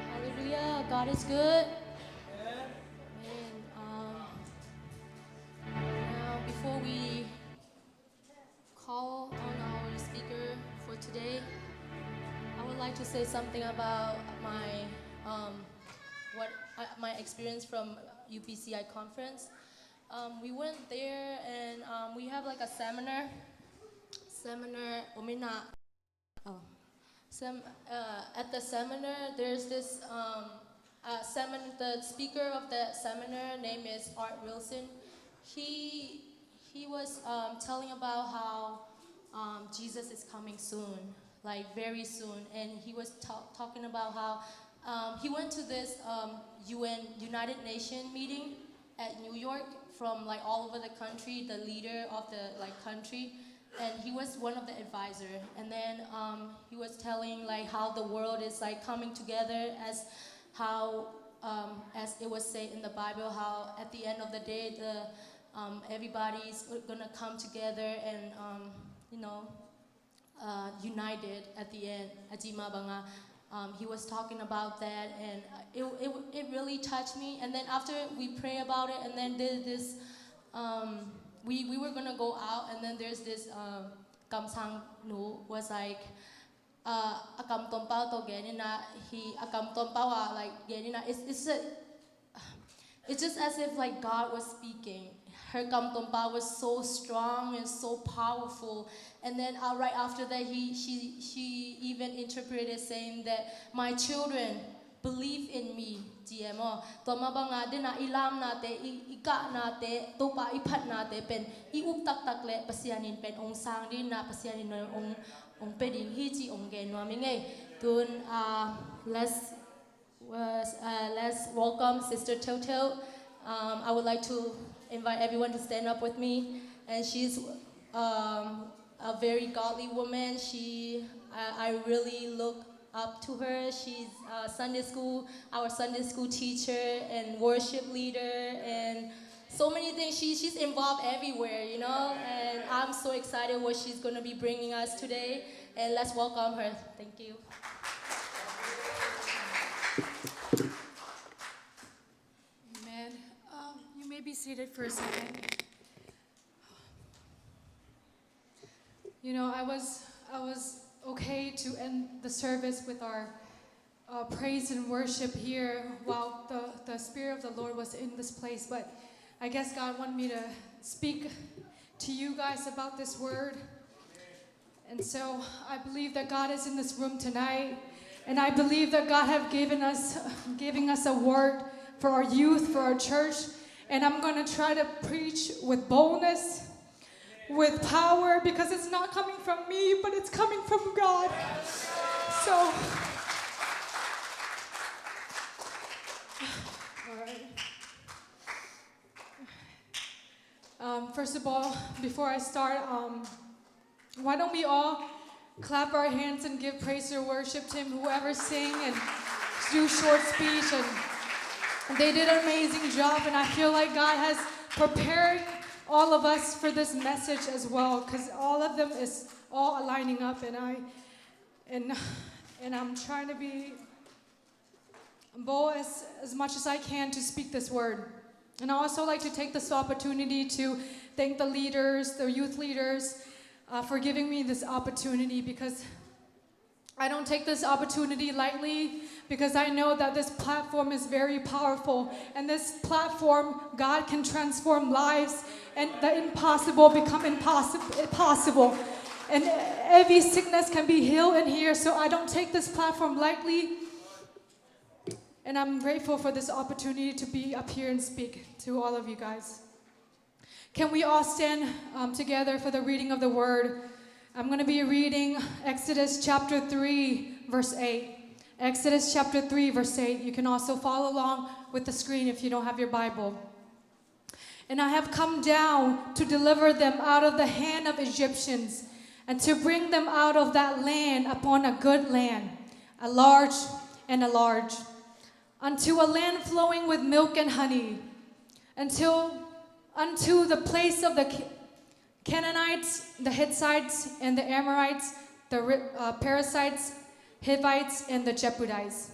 Hallelujah. God is good. And now, before we call on our speaker for today, I would like to say something about my experience from UPCI conference. We went there and we have like a seminar. At the seminar, there's this the speaker of the seminar name is Art Wilson. He was telling about how Jesus is coming soon, like very soon, and he was talking about how he went to this United Nations meeting at New York from like all over the country, the leader of the like country. And he was one of the advisors. And then he was telling like how the world is like coming together as it was said in the Bible, how at the end of the day, everybody's gonna come together and united at the end. Ajima banga. He was talking about that, and it really touched me. And then after we pray about it, and then there's this. We were gonna go out, and then there's this Kamsang Nu was like akam tompao to genina he akam tompao like genina it's just as if like God was speaking. Her kam tompao was so strong and so powerful, and then right after that she even interpreted saying that my children believe in me. GMO. Toma banga dina ilam nate ika nate topa ipat nate pen iup tak le pasianin pen ong sang din na pasianin ong peding hiji ong gen nominge tun let's welcome Sister Toto. I would like to invite everyone to stand up with me, and she's a very godly woman. I really look up to her. She's our Sunday school teacher and worship leader and so many things. She's involved everywhere, you know, and I'm so excited what she's going to be bringing us today. And let's welcome her. Thank you. Amen. You may be seated for a second. You know, I was okay to end the service with our praise and worship here while the Spirit of the Lord was in this place. But I guess God wanted me to speak to you guys about this word. And so I believe that God is in this room tonight. And I believe that God have giving us a word for our youth, for our church. And I'm going to try to preach with boldness, with power, because it's not coming from me, but it's coming from God. So, all right. First of all, before I start, why don't we all clap our hands and give praise or worship to Him, whoever sing and do short speech, and they did an amazing job, and I feel like God has prepared all of us for this message as well, because all of them is all aligning up, and I'm trying to be bold as much as I can to speak this word. And I also like to take this opportunity to thank the leaders, the youth leaders, for giving me this opportunity, because I don't take this opportunity lightly, because I know that this platform is very powerful. And this platform, God can transform lives, and the impossible become possible. And every sickness can be healed in here, so I don't take this platform lightly. And I'm grateful for this opportunity to be up here and speak to all of you guys. Can we all stand together for the reading of the word? I'm going to be reading Exodus chapter 3, verse 8. Exodus chapter 3, verse 8. You can also follow along with the screen if you don't have your Bible. And I have come down to deliver them out of the hand of Egyptians, and to bring them out of that land upon a good land, a large, unto a land flowing with milk and honey, unto the place of the Canaanites, the Hittites, and the Amorites, the Perizzites, Hivites, and the Jebusites.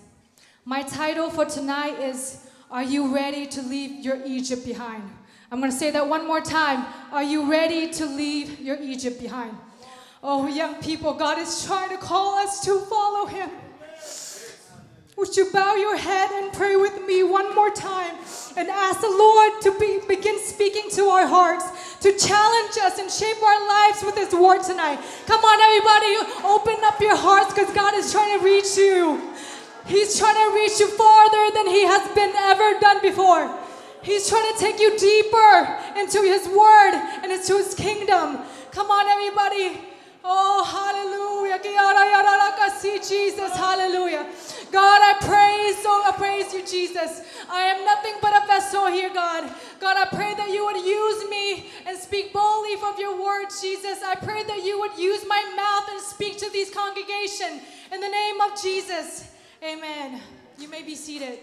My title for tonight is, Are You Ready to Leave Your Egypt Behind? I'm going to say that one more time. Are you ready to leave your Egypt behind? Oh, young people, God is trying to call us to follow Him. Would you bow your head and pray with me one more time and ask the Lord to begin speaking to our hearts, to challenge us and shape our lives with His word tonight. Come on, everybody, open up your hearts, because God is trying to reach you. He's trying to reach you farther than He has been ever done before. He's trying to take you deeper into His word and into His kingdom. Come on, everybody. Oh, hallelujah. Jesus, hallelujah. God, I praise you, Jesus. I am nothing but a vessel here, God. God, I pray that you would use me and speak boldly from your word, Jesus. I pray that you would use my mouth and speak to these congregation. In the name of Jesus, amen. You may be seated.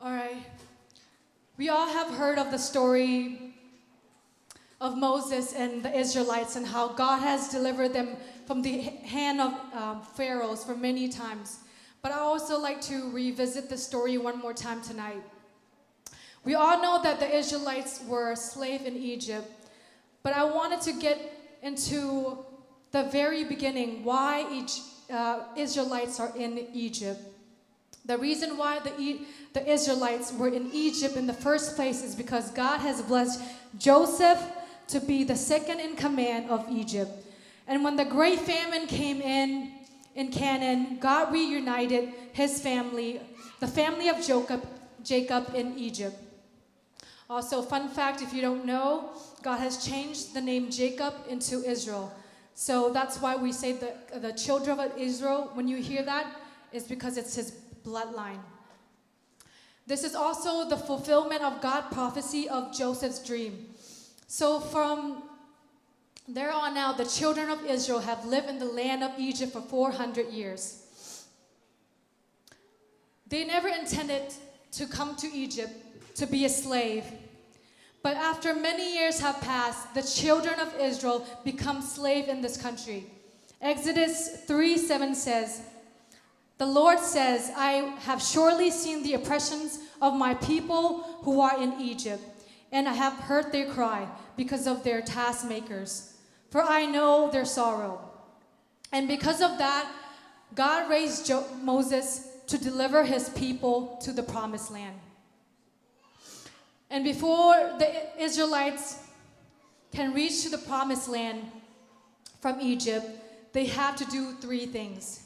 All right. We all have heard of the story of Moses and the Israelites, and how God has delivered them from the hand of pharaohs for many times. But I also like to revisit the story one more time tonight. We all know that the Israelites were a slave in Egypt, but I wanted to get into the very beginning, why Israelites are in Egypt. The reason why the Israelites were in Egypt in the first place is because God has blessed Joseph to be the second in command of Egypt. And when the great famine came in Canaan, God reunited his family, the family of Jacob in Egypt. Also, fun fact, if you don't know, God has changed the name Jacob into Israel. So that's why we say the children of Israel, when you hear that, is because it's his bloodline. This is also the fulfillment of God's prophecy of Joseph's dream. So from there on out, the children of Israel have lived in the land of Egypt for 400 years. They never intended to come to Egypt to be a slave. But after many years have passed, the children of Israel become slaves in this country. Exodus 3:7 says, "The Lord says, I have surely seen the oppressions of my people who are in Egypt, and I have heard their cry because of their taskmakers, for I know their sorrow." And because of that, God raised Moses to deliver his people to the promised land. And before the Israelites can reach to the promised land from Egypt, they have to do three things.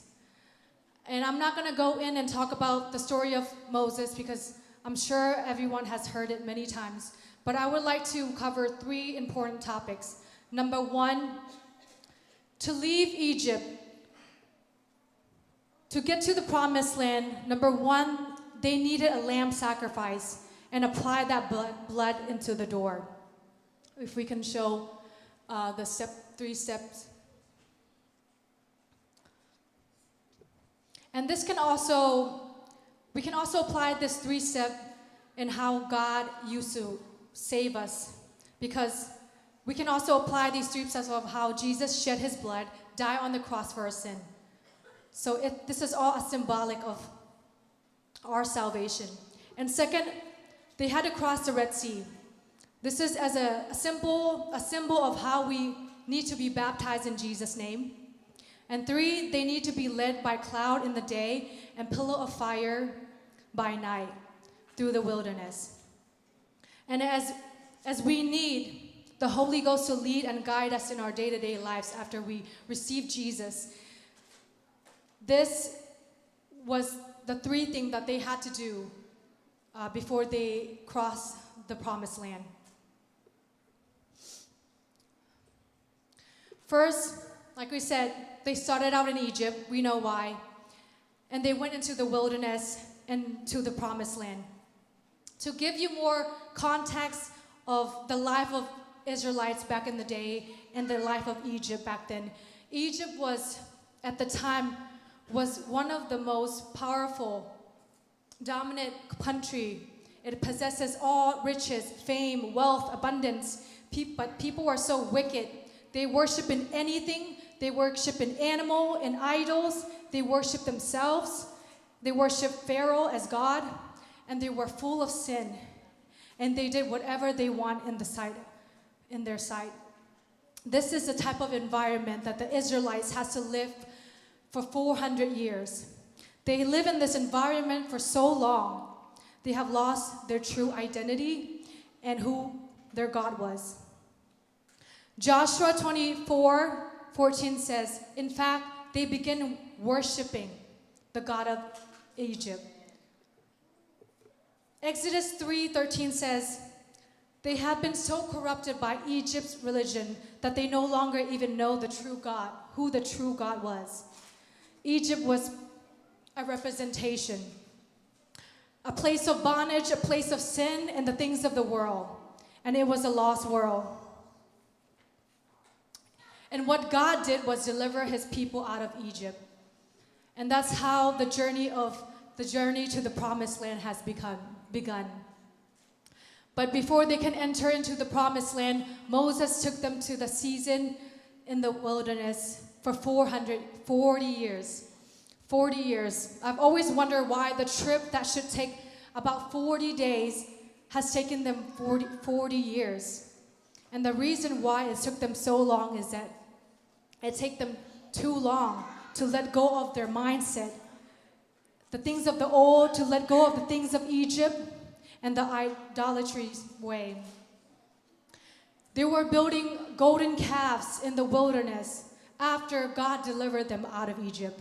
And I'm not going to go in and talk about the story of Moses, because I'm sure everyone has heard it many times. But I would like to cover three important topics. Number one, to leave Egypt, to get to the promised land, number one, they needed a lamb sacrifice and apply that blood into the door. If we can show the three steps. And this can also, we can also apply this 3-step in how God used to save us, because we can also apply these 3 steps of how Jesus shed his blood, died on the cross for our sin. So this is all a symbolic of our salvation. And second, they had to cross the Red Sea. This is as a symbol of how we need to be baptized in Jesus' name. And three, they need to be led by cloud in the day and pillar of fire by night through the wilderness. And as we need the Holy Ghost to lead and guide us in our day-to-day lives after we receive Jesus, this was the three things that they had to do before they crossed the promised land. First, like we said, they started out in Egypt. We know why. And they went into the wilderness and to the promised land. To give you more context of the life of Israelites back in the day and the life of Egypt back then, Egypt was, at the time, was one of the most powerful, dominant country. It possesses all riches, fame, wealth, abundance. But people are so wicked. They worship in anything. They worship in animal and idols. They worship themselves. They worship Pharaoh as God. And they were full of sin. And they did whatever they want in their sight. This is the type of environment that the Israelites has to live for 400 years. They live in this environment for so long. They have lost their true identity and who their God was. Joshua 24:14 says, in fact, they begin worshiping the God of Egypt. Exodus 3:13 says, they have been so corrupted by Egypt's religion that they no longer even know the true God, who the true God was. Egypt was a representation, a place of bondage, a place of sin and the things of the world. And it was a lost world. And what God did was deliver his people out of Egypt. And that's how the journey to the promised land has begun. But before they can enter into the promised land, Moses took them to the season in the wilderness for 440 years. 40 years. I've always wondered why the trip that should take about 40 days has taken them 40 years. And the reason why it took them so long is that it took them too long to let go of their mindset. The things of the old, to let go of the things of Egypt and the idolatry way. They were building golden calves in the wilderness after God delivered them out of Egypt.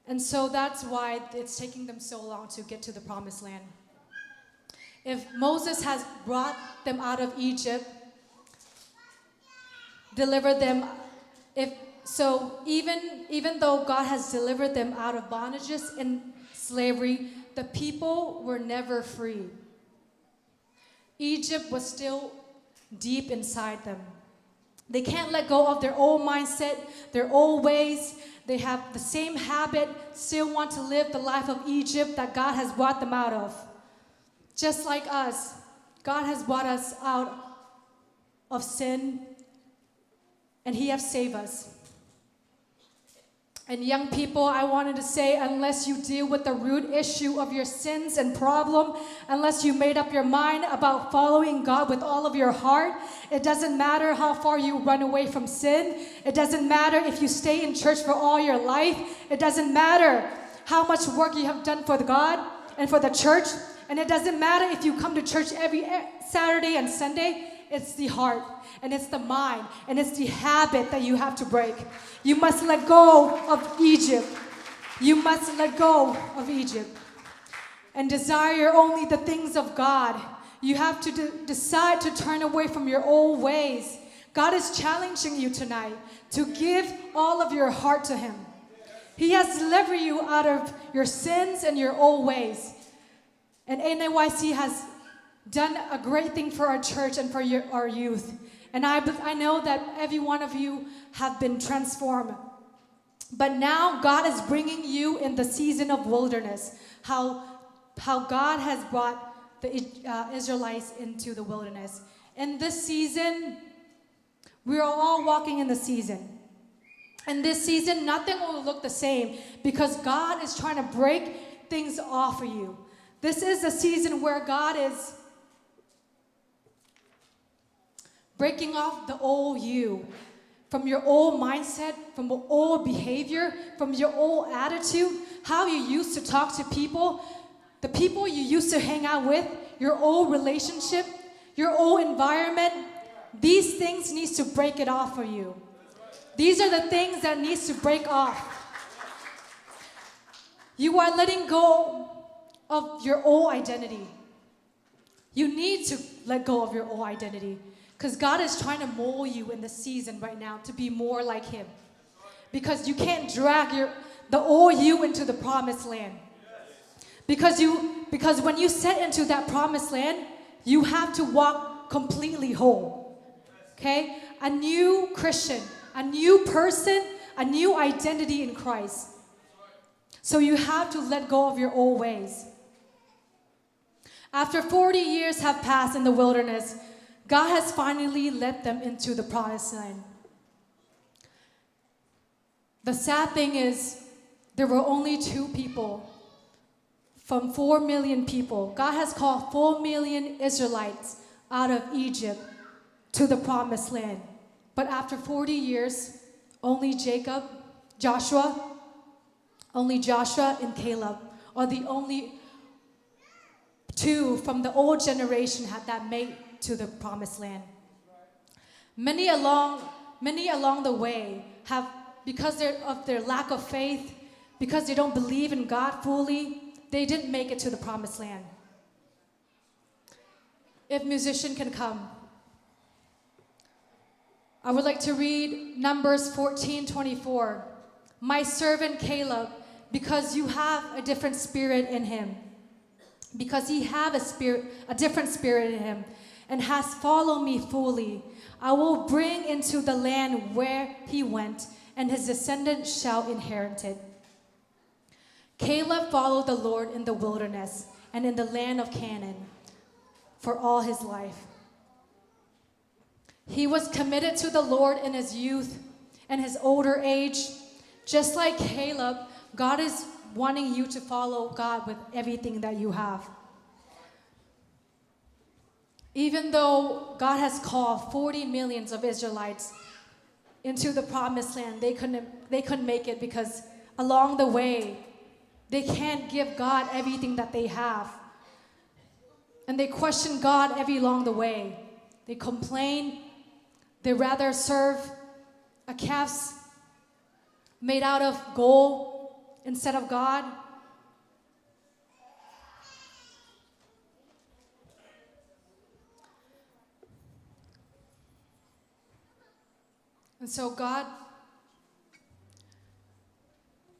And so that's why it's taking them so long to get to the promised land. If Moses has brought them out of Egypt, delivered them, even though God has delivered them out of bondages and slavery, the people were never free. Egypt was still deep inside them. They can't let go of their old mindset, their old ways. They have the same habit, still want to live the life of Egypt that God has brought them out of. Just like us, God has brought us out of sin, and He has saved us. And young people, I wanted to say, unless you deal with the root issue of your sins and problem, unless you made up your mind about following God with all of your heart, it doesn't matter how far you run away from sin. It doesn't matter if you stay in church for all your life. It doesn't matter how much work you have done for God and for the church. And it doesn't matter if you come to church every Saturday and Sunday. It's the heart, and it's the mind, and it's the habit that you have to break. You must let go of Egypt. You must let go of Egypt and desire only the things of God. You have to decide to turn away from your old ways. God is challenging you tonight to give all of your heart to Him. He has delivered you out of your sins and your old ways. And NAYC has done a great thing for our church and for our youth. And I know that every one of you have been transformed. But now God is bringing you in the season of wilderness. How God has brought the Israelites into the wilderness. In this season, we are all walking in the season. In this season, nothing will look the same because God is trying to break things off of you. This is a season where God is breaking off the old you, from your old mindset, from your old behavior, from your old attitude, how you used to talk to people, the people you used to hang out with, your old relationship, your old environment. These things needs to break it off for you. These are the things that needs to break off. You are letting go of your old identity. You need to let go of your old identity because God is trying to mold you in the season right now to be more like Him. Because you can't drag the old you into the promised land. Because when you set into that promised land, you have to walk completely whole. Okay? A new Christian, a new person, a new identity in Christ. So you have to let go of your old ways. After 40 years have passed in the wilderness, God has finally led them into the promised land. The sad thing is, there were only 2 people from 4 million people. God has called 4 million Israelites out of Egypt to the promised land. But after 40 years, only Joshua and Caleb are the only 2 from the old generation that made to the promised land. Many along the way have, because of their lack of faith, because they don't believe in God fully, they didn't make it to the promised land. If musician can come, I would like to read Numbers 14:24. My servant Caleb, because you have a different spirit in him, because he have a different spirit in him, and has followed me fully, I will bring into the land where he went, and his descendants shall inherit it. Caleb followed the Lord in the wilderness and in the land of Canaan for all his life. He was committed to the Lord in his youth and his older age. Just like Caleb, God is wanting you to follow God with everything that you have. Even though God has called 40 millions of Israelites into the promised land, they couldn't make it because along the way, they can't give God everything that they have. And they question God every along the way. They complain. They rather serve a calf made out of gold instead of God. And so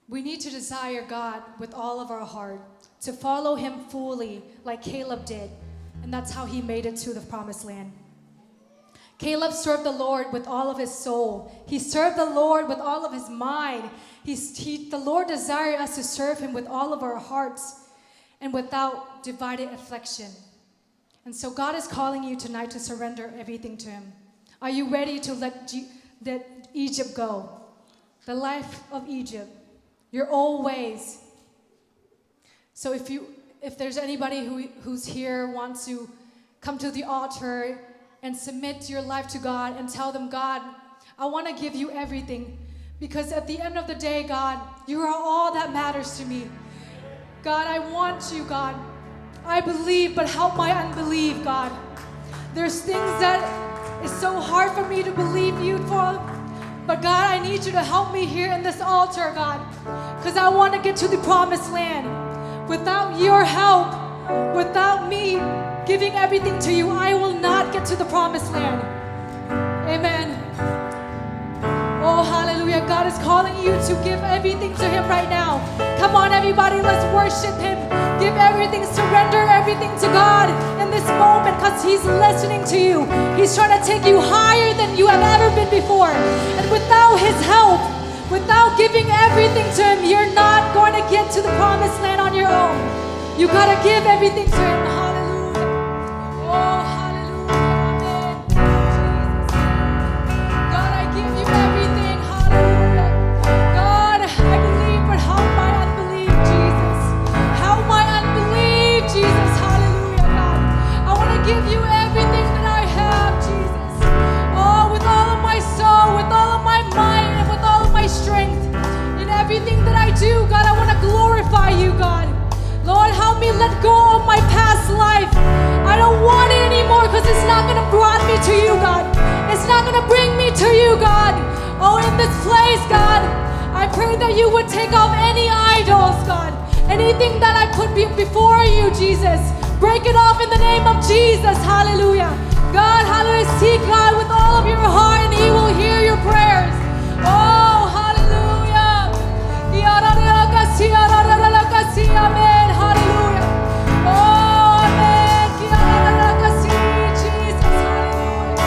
we need to desire God with all of our heart, to follow Him fully like Caleb did. And that's how he made it to the promised land. Caleb served the Lord with all of his soul. He served the Lord with all of his mind. The Lord desired us to serve Him with all of our hearts and without divided affection. And so God is calling you tonight to surrender everything to Him. Are you ready to let Egypt go? The life of Egypt. Your old ways. So if there's anybody who's here wants to come to the altar and submit your life to God and tell them, God, I want to give you everything, because at the end of the day, God, you are all that matters to me. God, I want you, God. I believe, but help my unbelief, God. There's things that is so hard for me to believe you for. But God, I need you to help me here in this altar, God, because I want to get to the promised land. Without your help, without me giving everything to you, I will not get to the promised land. Amen. Oh, hallelujah. God is calling you to give everything to Him right now. Come on, everybody, let's worship Him. Give everything, surrender everything to God in this moment, because He's listening to you. He's trying to take you higher than you have ever been before. And without His help, without giving everything to Him, you're not going to get to the promised land on your own. You got to give everything to Him. Hallelujah. Oh, hallelujah. Amen. Jesus. God, I give you everything. Hallelujah. let go of my past life. I don't want it anymore because it's not going to bring me to you, God. It's not going to bring me to you, God. Oh, in this place, God, I pray that you would take off any idols, God. Anything that I put before you, Jesus. Break it off in the name of Jesus. Hallelujah. God, hallelujah. Seek God with all of your heart and He will hear your prayers. Oh, hallelujah. Amen. Hallelujah. Oh, amen. Jesus. Hallelujah.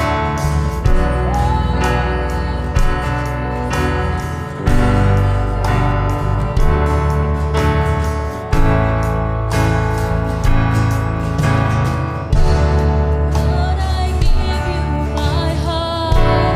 Lord, I give you my heart.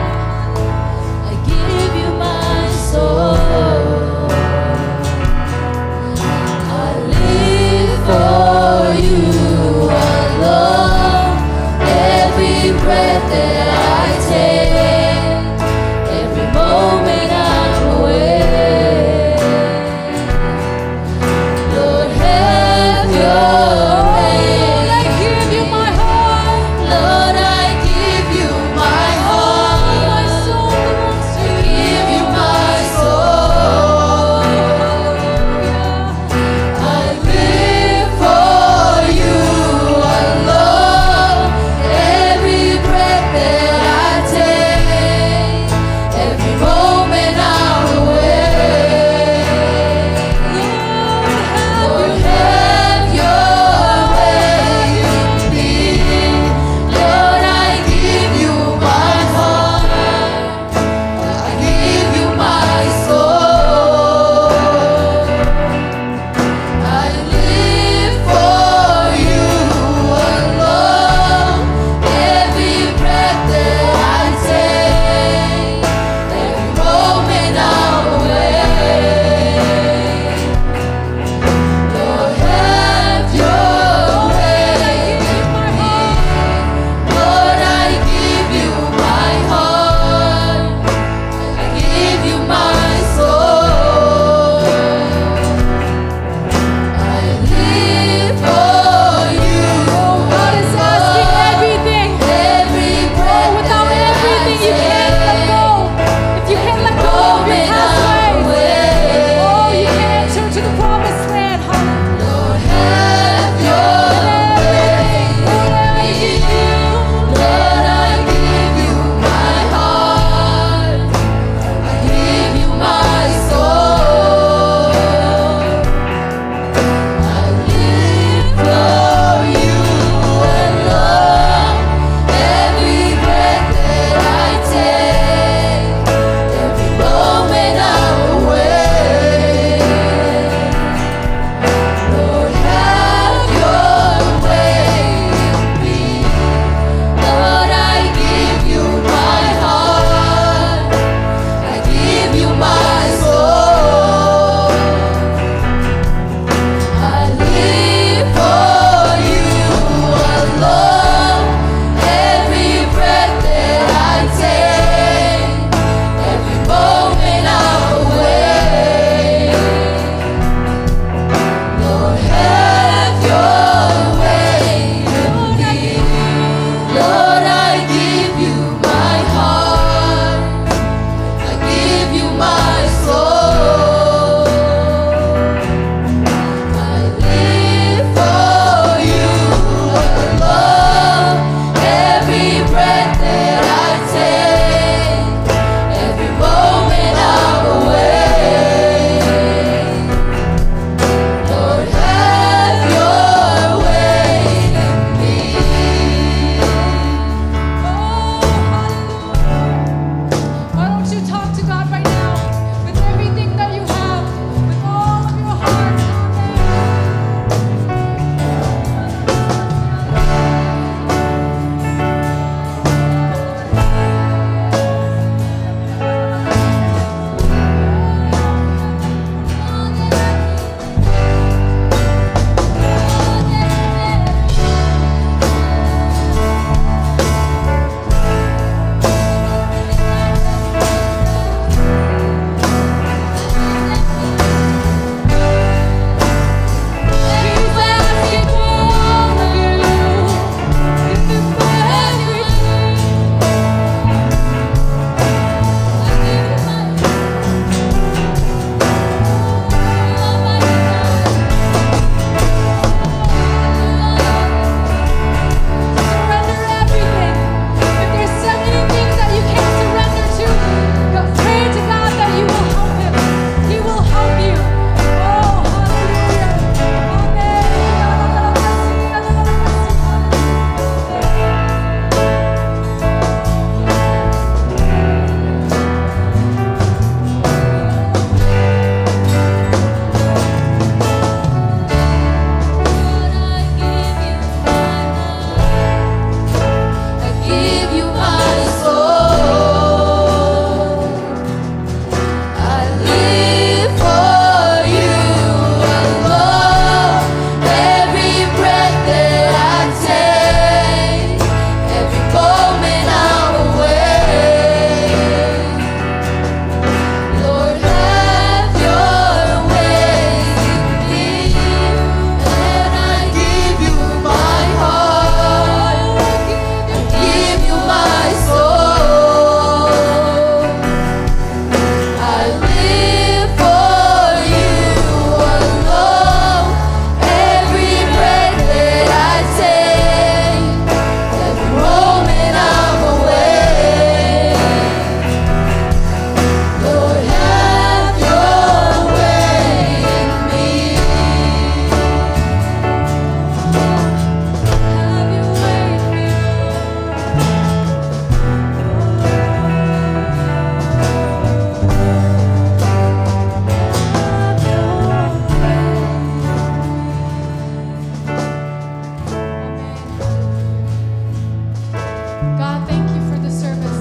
God, thank you for the service.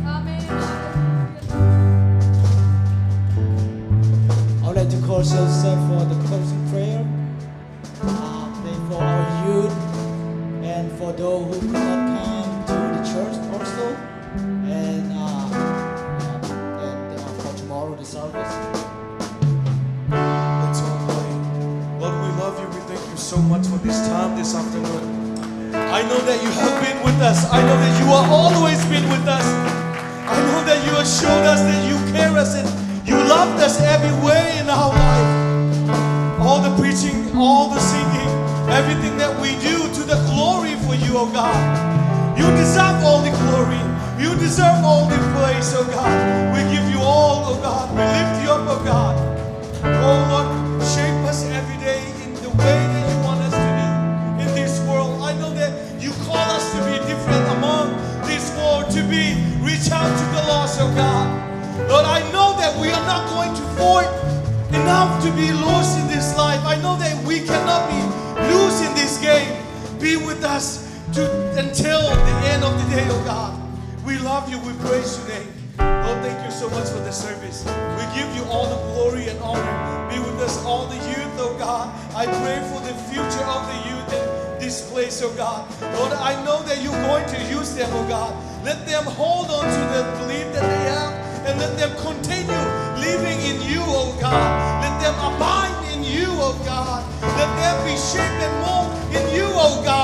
Amen. I would like to call Joseph for the closing prayer. Pray for our youth and for those who could not come to the church also. And for tomorrow the service. Let's all pray. Lord, we love you. We thank you so much for this time this afternoon. I know that you have been with us. I know that you have always been with us. I know that you have shown us that you care us and you loved us every way in our life. All the preaching, all the singing, everything that we do to the glory for you, oh God. You deserve all the glory. You deserve all the praise, oh God. We give you all, oh God. We lift you up, oh God. Oh Lord, shape us every day in the way that you want us to be in this world. I know that you call us to be different among this world, to be reach out to the lost, oh God. Lord, I know that we are not going to fight enough to be lost in this life. I know that we cannot be loose in this game. Be with us until the end of the day, oh God. We love you. We praise your name. Lord, thank you so much for the service. We give you all the glory and honor. Be with us, all the youth, oh God. I pray for the future of the youth in this place, oh God. Lord, I know that you're going to use them, oh God. Let them hold on to the belief that they have and let them continue living in you, oh God. Let them abide in you, oh God. Let them be shaped and molded in you, oh God.